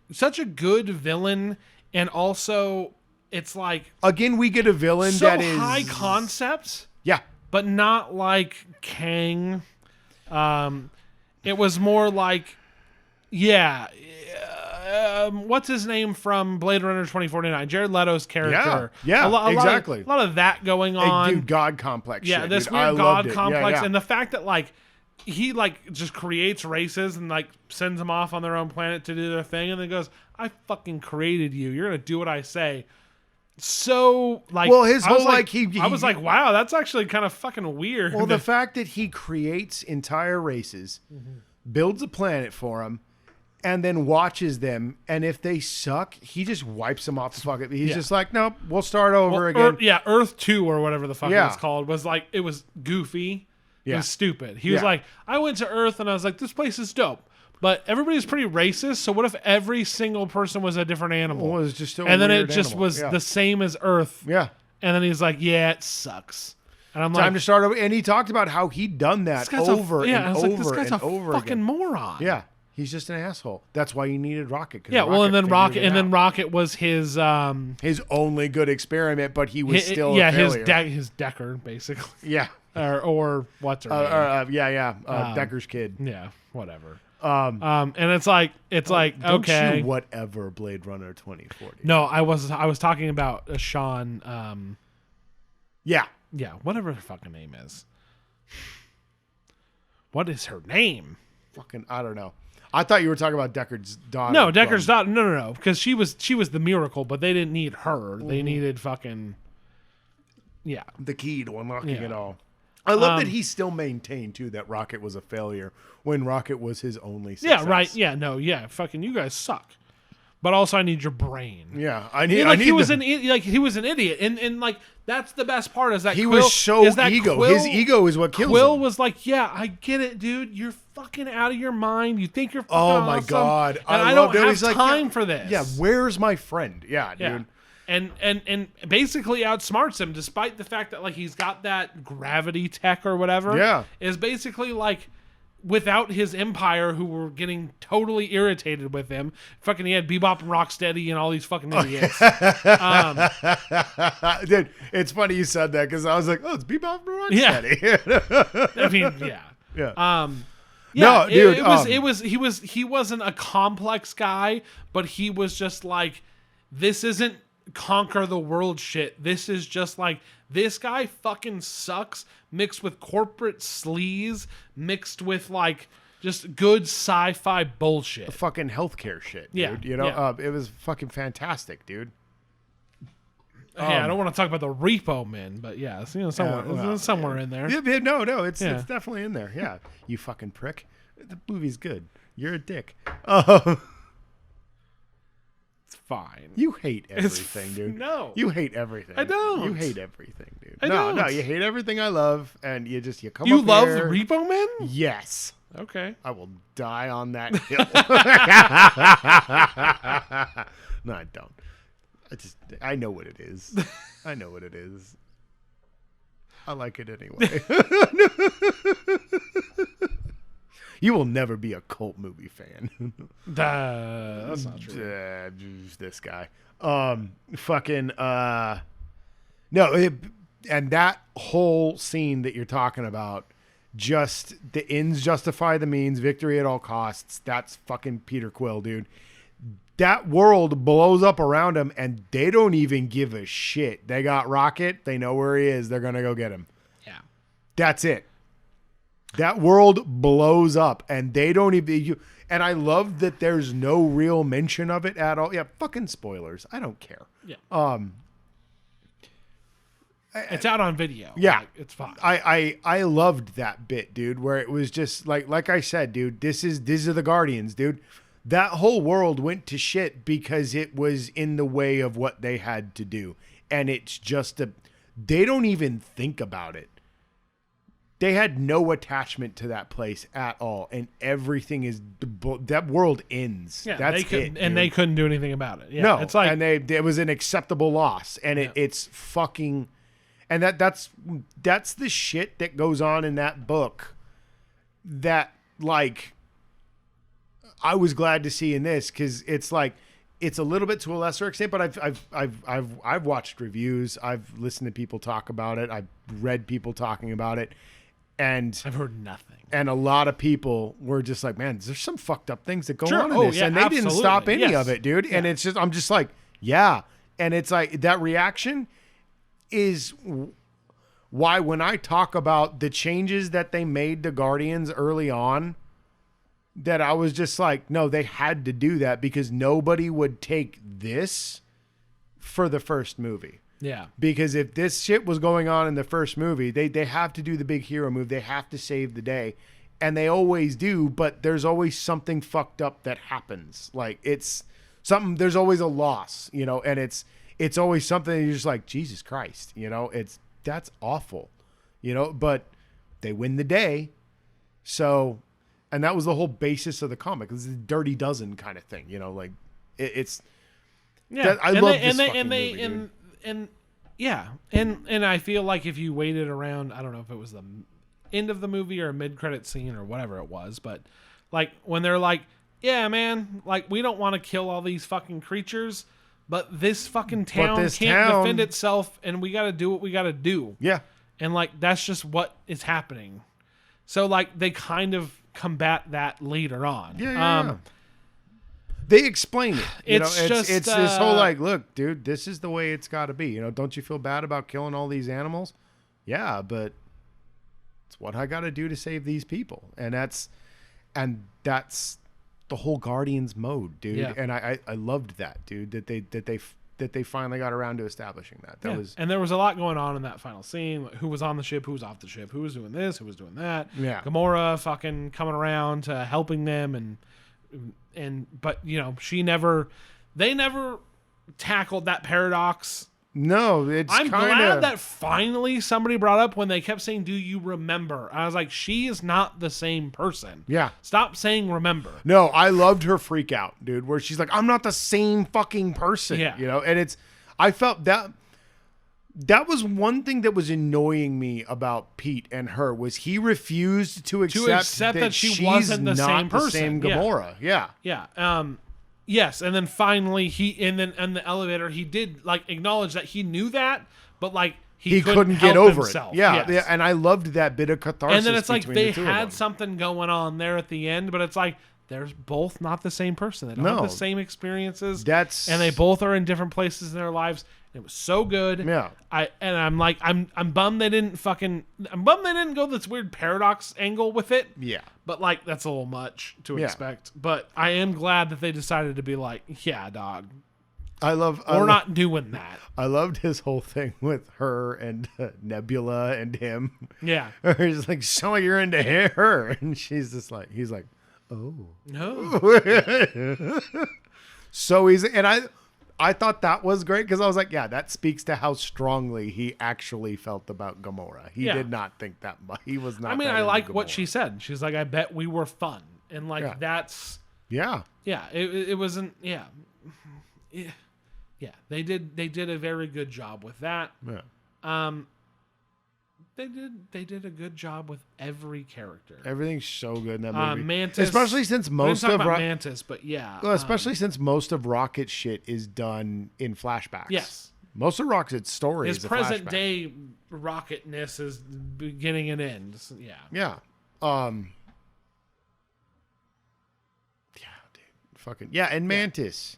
villain. And also, it's like... Again, we get a villain that is... high concept. Yeah. But not like Kang. It was more like... Yeah. What's his name from Blade Runner 2049? Jared Leto's character. Yeah, exactly. A lot of that going on. Dude, God complex shit, this dude. weird God complex. complex. And the fact that, like... He just creates races and sends them off on their own planet to do their thing, and then goes, "I fucking created you. You're gonna do what I say." So his whole I was like, wow, that's actually kind of fucking weird. Well, the fact that he creates entire races, builds a planet for them, and then watches them, and if they suck, he just wipes them off the fucking. He's just like, nope, we'll start over again. Earth 2 or whatever the fuck it was called it was goofy. It was stupid. He was like, I went to Earth and I was like, this place is dope. But everybody's pretty racist, so what if every single person was a different animal? Well, it was just and then it just was the same as Earth. Yeah. And then he's like, yeah, it sucks. And I'm Time to start over. And he talked about how he'd done that over and over this guy's and a over fucking again. moron. Yeah. He's just an asshole. That's why you needed Rocket. Yeah, and then Rocket was his only good experiment, but he was still a failure. his Decker, basically. Yeah. Or what's her name? Decker's kid. Yeah, whatever. And it's like don't okay, you whatever Blade Runner 2040. No, I was talking about Sean. Yeah, whatever her fucking name is. What is her name? Fucking, I don't know. I thought you were talking about Deckard's daughter. No, Deckard's daughter. No, because she was the miracle, but they didn't need her. They needed fucking the key to unlocking it all. I love that he still maintained too that Rocket was a failure when Rocket was his only success. Yeah, right. Yeah, no, yeah. Fucking you guys suck. But also I need your brain. Yeah, he was an idiot, and that's the best part is that he Quill, was so ego. His ego is what kills Quill him. was like, yeah, I get it, dude. You're fucking out of your mind. You think you're fucking my awesome, God, and I don't have time for this. Yeah, where's my friend? Yeah, dude. And basically outsmarts him, despite the fact that he's got that gravity tech or whatever. Yeah, is basically without his empire, who were getting totally irritated with him. Fucking, he had Bebop and Rocksteady and all these fucking idiots. Dude, it's funny you said that because I was like, oh, it's Bebop and Rocksteady. Yeah. I mean, yeah. No, dude. He wasn't a complex guy, but he was just like, this isn't conquer the world shit. This is just this guy fucking sucks, mixed with corporate sleaze, mixed with just good sci-fi bullshit. Fucking healthcare shit, dude. Yeah. It was fucking fantastic, dude. I don't want to talk about the Repo Men, but yeah, it's, somewhere in there. Yeah, no, it's definitely in there. Yeah, you fucking prick. The movie's good. You're a dick. It's fine. You hate everything, dude. No. You hate everything. I don't. You hate everything, dude. No, you hate everything I love, and you come You up love here. the Repo Men? Yes. Okay. I will die on that hill. No, I don't. I know what it is. I know what it is. I like it anyway. You will never be a cult movie fan. That's not true. This guy. Fucking. No, and that whole scene that you're talking about, just the ends justify the means, victory at all costs. That's fucking Peter Quill, dude. That world blows up around him, and they don't even give a shit. They got Rocket. They know where he is. They're going to go get him. Yeah. That's it. That world blows up, and they don't even... And I love that there's no real mention of it at all. Yeah, fucking spoilers. I don't care. Yeah. It's out on video. Yeah. Like, it's fine. I loved that bit, dude, where it was just like I said, dude, these are the Guardians, dude. That whole world went to shit because it was in the way of what they had to do. And it's just they don't even think about it. They had no attachment to that place at all. And everything is, that world ends. Yeah, That's they couldn't do anything about it. Yeah, no, it's like, and it was an acceptable loss. And it's fucking, and that's the shit that goes on in that book that, like, I was glad to see in this, because it's like, it's a little bit to a lesser extent, but I've watched reviews, I've listened to people talk about it, I've read people talking about it, and I've heard nothing. And a lot of people were just like, man, there's some fucked up things that go on in this, yeah, and they didn't stop any of it, dude. Yeah. And it's just, I'm just like, yeah, and it's like that reaction is why when I talk about the changes that they made to Guardians early on, that I was just like, no, they had to do that because nobody would take this for the first movie. Yeah. Because if this shit was going on in the first movie, they have to do the big hero move. They have to save the day. And they always do, but there's always something fucked up that happens. Like, it's something, there's always a loss, you know, and it's always something that you're just like, Jesus Christ, you know, that's awful, you know, but they win the day. So, and that was the whole basis of the comic. It's a Dirty Dozen kind of thing, you know, like it's, yeah. I love this fucking movie, dude. And yeah, and I feel like if you waited around, I don't know if it was the end of the movie or a mid-credit scene or whatever it was, but like when they're like, yeah, man, like we don't want to kill all these fucking creatures, but this fucking town can't defend itself, and we got to do what we got to do. Yeah, and like that's just what is happening. So like they kind of combat that later on. Yeah. They explain it. It's this whole like, look, dude, this is the way it's got to be. You know, don't you feel bad about killing all these animals? Yeah, but it's what I got to do to save these people, and that's the whole Guardians mode, dude. Yeah. And I loved that, dude. That they finally got around to establishing that. And there was a lot going on in that final scene. Like, who was on the ship? Who was off the ship? Who was doing this? Who was doing that? Yeah. Gamora fucking coming around to helping them, but you know they never tackled that paradox. No, I'm glad that finally somebody brought up when they kept saying, do you remember? I was like, she is not the same person. Yeah. Stop saying remember. No, I loved her freak out, dude, where she's like, I'm not the same fucking person. Yeah. You know, and I felt that was one thing that was annoying me about Pete and her, was he refused to accept that she wasn't the same person. Same Gamora. Yeah. Yes, and then finally in the elevator he did like acknowledge that he knew that, but like he couldn't get over himself. It. Yeah, and I loved that bit of catharsis. And then it's like they the had something going on there at the end, but it's like they're both not the same person. They don't have the same experiences. And they both are in different places in their lives. It was so good. Yeah. I'm bummed they didn't go this weird paradox angle with it. Yeah. But like that's a little much to expect. But I am glad that they decided to be like, yeah, dog. We're not doing that. I loved his whole thing with her and Nebula and him. Yeah. He's like, so you're into her, and she's just like, he's like, oh no. So I thought that was great, because I was like, yeah, that speaks to how strongly he actually felt about Gamora. He did not think that much. He was not. I mean, I like what she said. She's like, I bet we were fun, and like that's yeah. It wasn't yeah. They did a very good job with that. Yeah. They did a good job with every character. Everything's so good in that movie. Mantis, especially since most we didn't of talk about Mantis, but yeah. well, especially since most of Rocket shit is done in flashbacks. Yes. Most of Rocket's story His is a present flashback. day Rocketness is beginning and end. So, yeah. Yeah. Yeah, dude. Fucking yeah, and Mantis.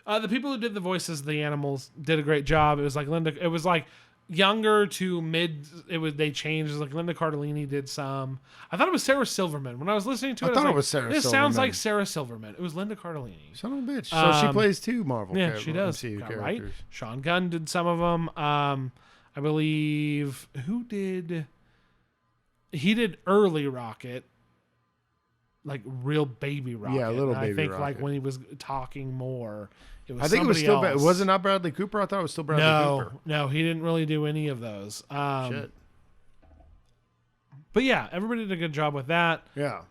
The people who did the voices of the animals did a great job. It was like Linda. It was like younger to mid. They changed. It was like Linda Cardellini did some. I thought it was Sarah Silverman when I was listening to it. I thought was it was Sarah This Silverman. sounds like Sarah Silverman. It was Linda Cardellini. Son of a bitch. So she plays two Marvel. Yeah, she does. MCU Right. characters. Sean Gunn did some of them. I believe who did. He did early Rocket. Like real baby Rocket. Yeah, little And baby I think Rocket. like when he was talking more, it was. I think it was still. else. Was it not Bradley Cooper? I thought it was still Bradley Cooper. No, he didn't really do any of those. Shit. But yeah, everybody did a good job with that. Yeah.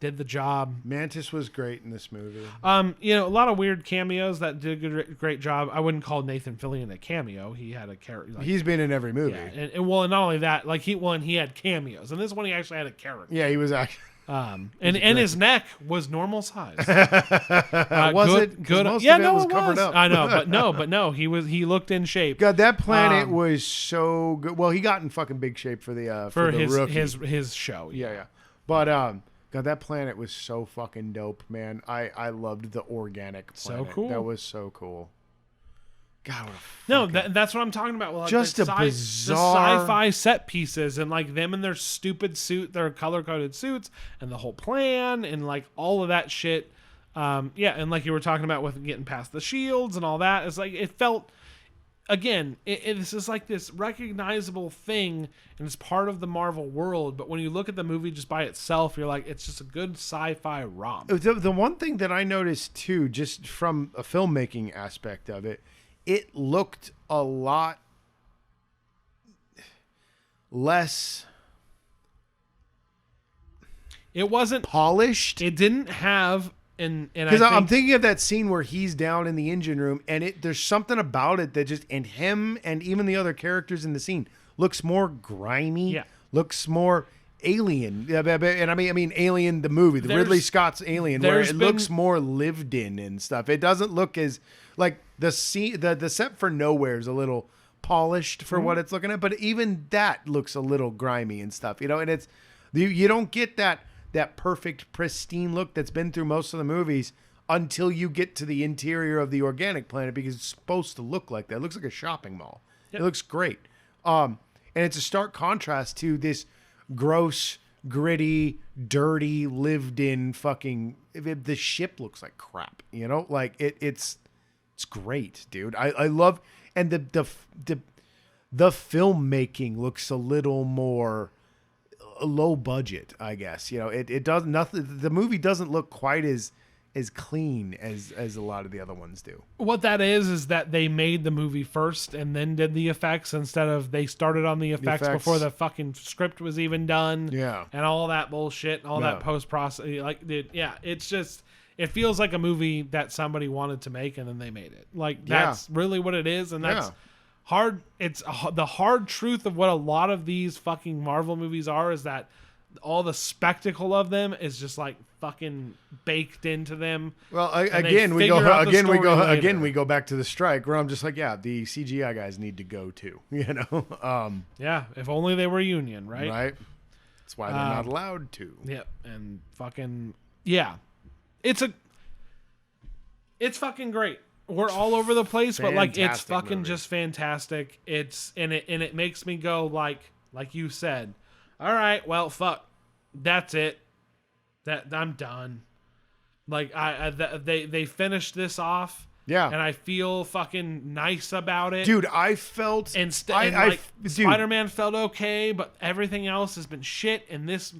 Did the job. Mantis was great in this movie. A lot of weird cameos that did a great job. I wouldn't call Nathan Fillion a cameo. He had a character. Like, He's been in every movie. yeah, and not only that, like he had cameos, and this one he actually had a character. Yeah, he was actually. And his neck was normal size. Was it? 'Cause Good. most Yeah, of it no, was it covered was. up. I know, but no, he looked in shape. God, that planet was so good. Well, he got in fucking big shape for the for the rookie. his show. Yeah. But God, that planet was so fucking dope, man. I loved the organic planet. So cool. That was so cool. God, what a No, fucking- that's what I'm talking about. Like Just the a the bizarre- sci-fi set pieces and like them in their stupid suit, their color-coded suits, and the whole plan and like all of that shit. And like you were talking about with getting past the shields and all that, it's like it felt. Again, this is like this recognizable thing, and it's part of the Marvel world. But when you look at the movie just by itself, you're like, it's just a good sci-fi romp. The one thing that I noticed too, just from a filmmaking aspect of it, it looked a lot less It wasn't polished. It didn't have Because I'm thinking of that scene where he's down in the engine room, and there's something about it that just, and him and even the other characters in the scene looks more grimy. Yeah. Looks more alien. And I mean Alien the movie, the Ridley Scott's Alien, where it looks more lived in and stuff. It doesn't look as like the set for Nowhere is a little polished for what it's looking at, but even that looks a little grimy and stuff. And it's you don't get that perfect pristine look that's been through most of the movies until you get to the interior of the organic planet, because it's supposed to look like that. It looks like a shopping mall. Yep. It looks great. And it's a stark contrast to this gross, gritty, dirty, lived in fucking, the ship looks like crap, like it's great, dude. I love, and the filmmaking looks a little more low budget, I guess. It does nothing. The movie doesn't look quite as clean as a lot of the other ones do. What that is that they made the movie first and then did the effects, instead of they started on the effects before the fucking script was even done. Yeah. And all that bullshit and all that post process. It's just, it feels like a movie that somebody wanted to make and then they made it. Like that's really what it is, and that's hard. It's the hard truth of what a lot of these fucking Marvel movies are, is that all the spectacle of them is just like fucking baked into them. Well, and we go later. back to the strike, where I'm just like, yeah, the CGI guys need to go too. Yeah, if only they were union, right? Right. That's why they're not allowed to. Yep, and fucking it's fucking great. We're all over the place, but like it's Fantastic fucking movie. just fantastic. It makes me go like you said, all right, well, fuck, that's it. That I'm done. Like they finished this off. Yeah. And I feel fucking nice about it. Dude, I felt Dude, Spider-Man felt okay, but everything else has been shit, and this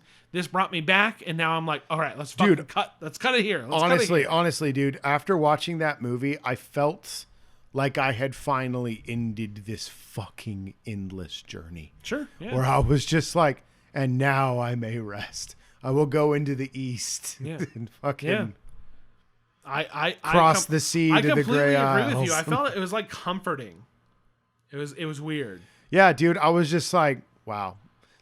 brought me back, and now I'm like, all right, let's fucking cut it here. Honestly, dude, after watching that movie, I felt like I had finally ended this fucking endless journey. Sure. Yeah. Where I was just like, and now I may rest. I will go into the east and fucking... Yeah. I cross the sea to the Grey completely agree with you. Isles. I felt it was like comforting. It was weird. Yeah, dude, I was just like, wow.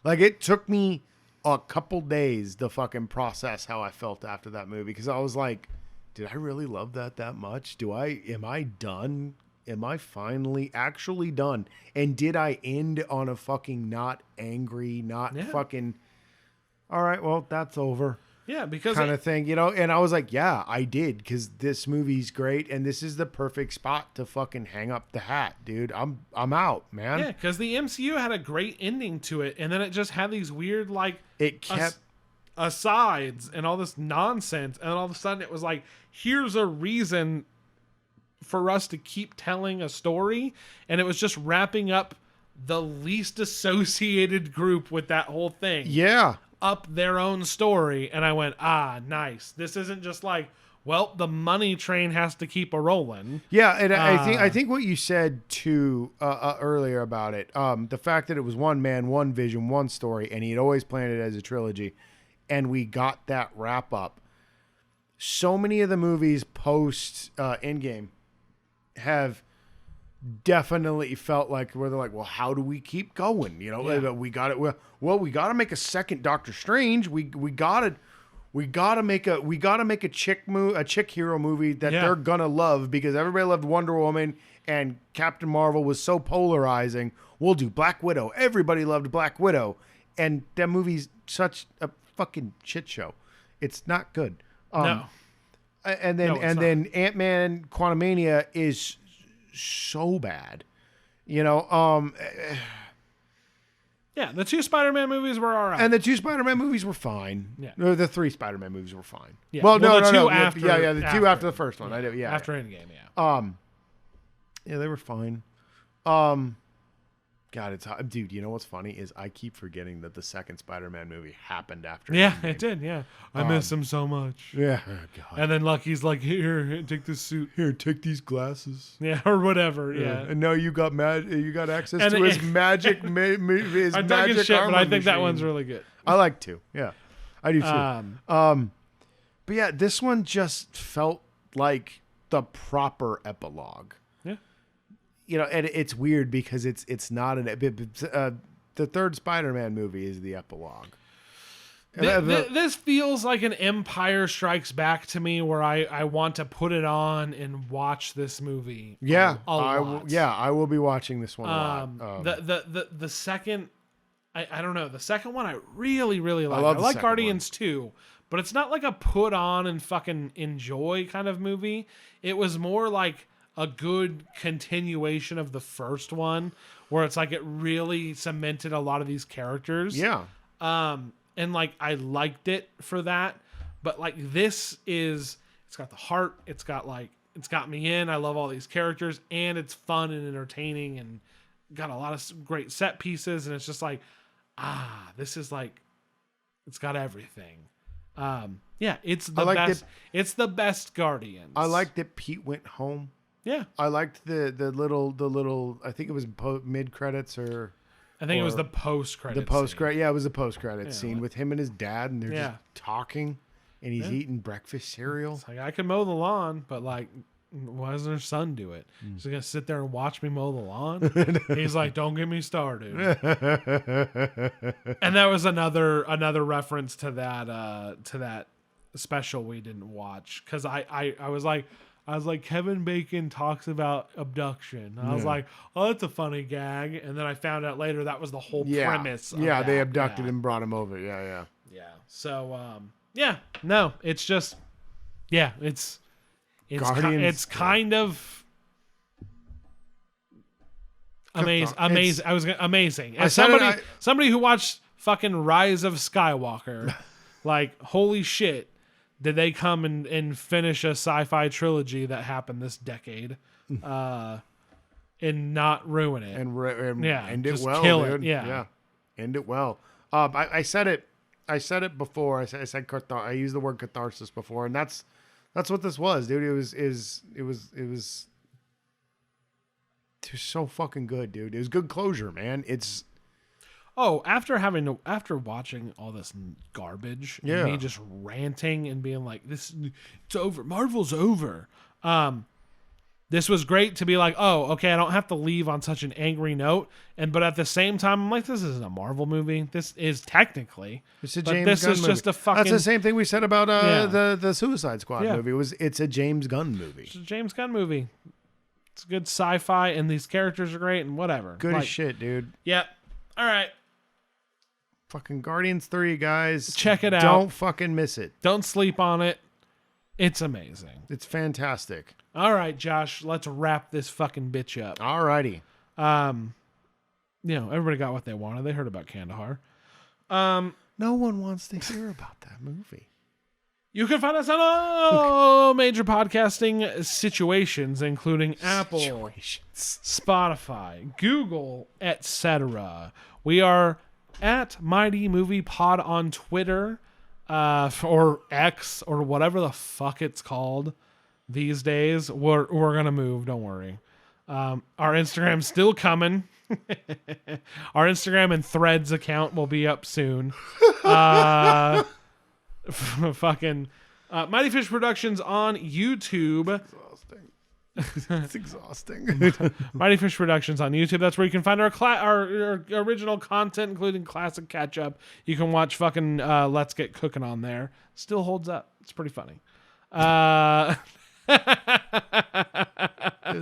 Like, it took me a couple days to fucking process how I felt after that movie, because I was like, did I really love that much? Am I done? Am I finally actually done? And did I end on a fucking not angry, not fucking, all right, well, that's over. Yeah, because kind of thing, and I was like, yeah, I did, because this movie's great, and this is the perfect spot to fucking hang up the hat, dude. I'm out, man. Yeah, because the MCU had a great ending to it, and then it just had these weird, like, it kept asides and all this nonsense, and all of a sudden it was like, here's a reason for us to keep telling a story, and it was just wrapping up the least associated group with that whole thing. Yeah. Up their own story, and I went, nice. This isn't just like, well, the money train has to keep a rolling. Yeah, and I think what you said too earlier about it, the fact that it was one man, one vision, one story, and he had always planned it as a trilogy, and we got that wrap up. So many of the movies post Endgame have definitely felt like where they're like, well, how do we keep going? We got it. Well, we got to make a second Doctor Strange. We got to make a chick hero movie that they're gonna love, because everybody loved Wonder Woman and Captain Marvel was so polarizing. We'll do Black Widow. Everybody loved Black Widow, and that movie's such a fucking shit show. It's not good. No. And then Ant-Man Quantumania is so bad, Yeah, the 2 Spider-Man movies were all right. and the 2 Spider-Man movies were fine. Yeah. No, the 3 Spider-Man movies were fine. Yeah. Well, no, the two no. after, the 2 after the first one. Yeah. After Endgame, Yeah, they were fine. God, it's hot. Dude, you know what's funny is I keep forgetting that the second Spider-Man movie happened after. Yeah, Endgame. it did, yeah. I miss him so much. Yeah. Oh, God. And then Lucky's like, here, take this suit. Here, take these glasses. Yeah, or whatever, yeah. And now you got access And to his magic his I'm magic talking shit, but I think that machine. one's really good. I like to. Yeah. I do too. But yeah, this one just felt like the proper epilogue. Yeah. And it's weird because it's not the third Spider-Man movie is the epilogue. This feels like an Empire Strikes Back to me, where I want to put it on and watch this movie. Yeah, a lot. I will be watching this one a lot. The second, I don't know, the second one I really like. love I the like second Guardians too, but it's not like a put on and fucking enjoy kind of movie. It was more like a good continuation of the first one, where it's like it really cemented a lot of these characters. Yeah. And like I liked it for that, but like it's got the heart, it's got me in. I love all these characters, and it's fun and entertaining, and got a lot of great set pieces, and it's just like, this is like, it's got everything. Yeah, it's the best. It's the best Guardians. I liked that Pete went home. Yeah, I liked the little. I think it was mid credits or. I think it was the post credit. The post credit, yeah, it was the post credit scene with him and his dad, and they're just talking, and he's eating breakfast cereal. It's like, I can mow the lawn, but like, why doesn't her son do it? She's gonna sit there and watch me mow the lawn. He's like, don't get me started. And that was another reference to that special we didn't watch, because I was like, Kevin Bacon talks about abduction. And I was like, oh, that's a funny gag. And then I found out later that was the whole premise. Yeah, they abducted him, brought him over. Yeah. So, no, it's just, it's kind of amazing. Amazing. As somebody who watched fucking Rise of Skywalker, like, holy shit. Did they come and finish a sci-fi trilogy that happened this decade, and not ruin it? And end it well, kill dude. It. Yeah, end it well. I said it before. I said I used the word catharsis before, and that's what this was, dude. It was so fucking good, dude. It was good closure, man. It's. Oh, after watching all this garbage, and me just ranting and being like, it's over. Marvel's over. this was great to be like, oh, okay, I don't have to leave on such an angry note. But at the same time, I'm like, this isn't a Marvel movie. This is technically. It's a but James this Gunn is movie. just a fucking. That's the same thing we said about Yeah. the Suicide Squad Yeah. movie. It's a James Gunn movie. It's a James Gunn movie. It's a good sci-fi, and these characters are great, and whatever. Good as shit, dude. Yep. All right. Fucking Guardians 3, guys. Check it out. Don't fucking miss it. Don't sleep on it. It's amazing. It's fantastic. All right, Josh, let's wrap this fucking bitch up. Alrighty. Everybody got what they wanted. They heard about Kandahar. No one wants to hear about that movie. You can find us on all major podcasting situations, including Apple, Spotify, Google, etc. We are at Mighty Movie Pod on Twitter, or X, or whatever the fuck it's called these days. We're gonna move. Don't worry. Our Instagram's still coming. Our Instagram and Threads account will be up soon. Fucking Mighty Fish Productions on YouTube. It's exhausting. Mighty Fish Productions on YouTube. That's where you can find our original content, including classic catch up. You can watch fucking Let's Get Cooking on there. Still holds up. It's pretty funny. It's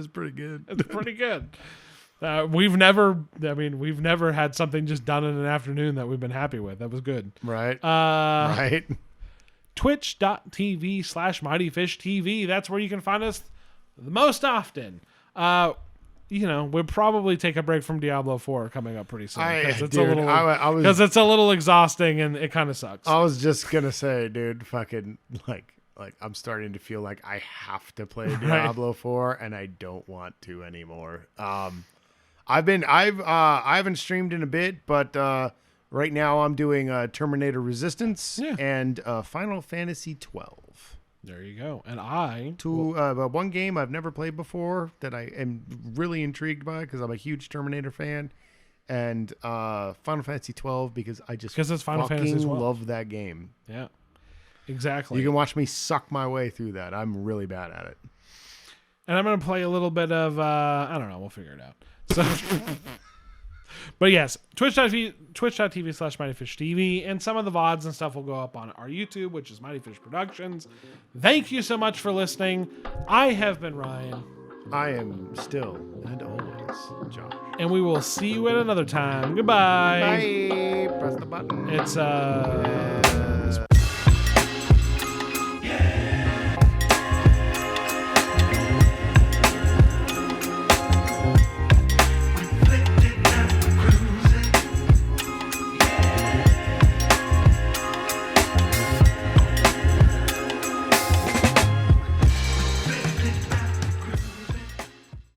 pretty good. It's pretty good. We've never had something just done in an afternoon that we've been happy with. That was good. Right. Right. Twitch.tv/MightyFishTV. That's where you can find us the most often. We'll probably take a break from Diablo 4 coming up pretty soon. Because it's a little exhausting and it kind of sucks. I was just going to say, dude, fucking like I'm starting to feel like I have to play Diablo 4 and I don't want to anymore. I haven't streamed in a bit, but right now I'm doing Terminator Resistance and Final Fantasy 12. There you go. And one game I've never played before that I am really intrigued by because I'm a huge Terminator fan, and Final Fantasy 12 because I just it's Final Fantasy 12. Love that game. Yeah, exactly. You can watch me suck my way through that. I'm really bad at it. And I'm going to play a little bit of, I don't know, we'll figure it out. So, but yes, twitch.tv/MightyFishTV, and some of the VODs and stuff will go up on our YouTube, which is Mighty Fish Productions. Thank you so much for listening. I have been Ryan. I am still and always Josh. And we will see you at another time. Goodbye. Bye. Press the button. It's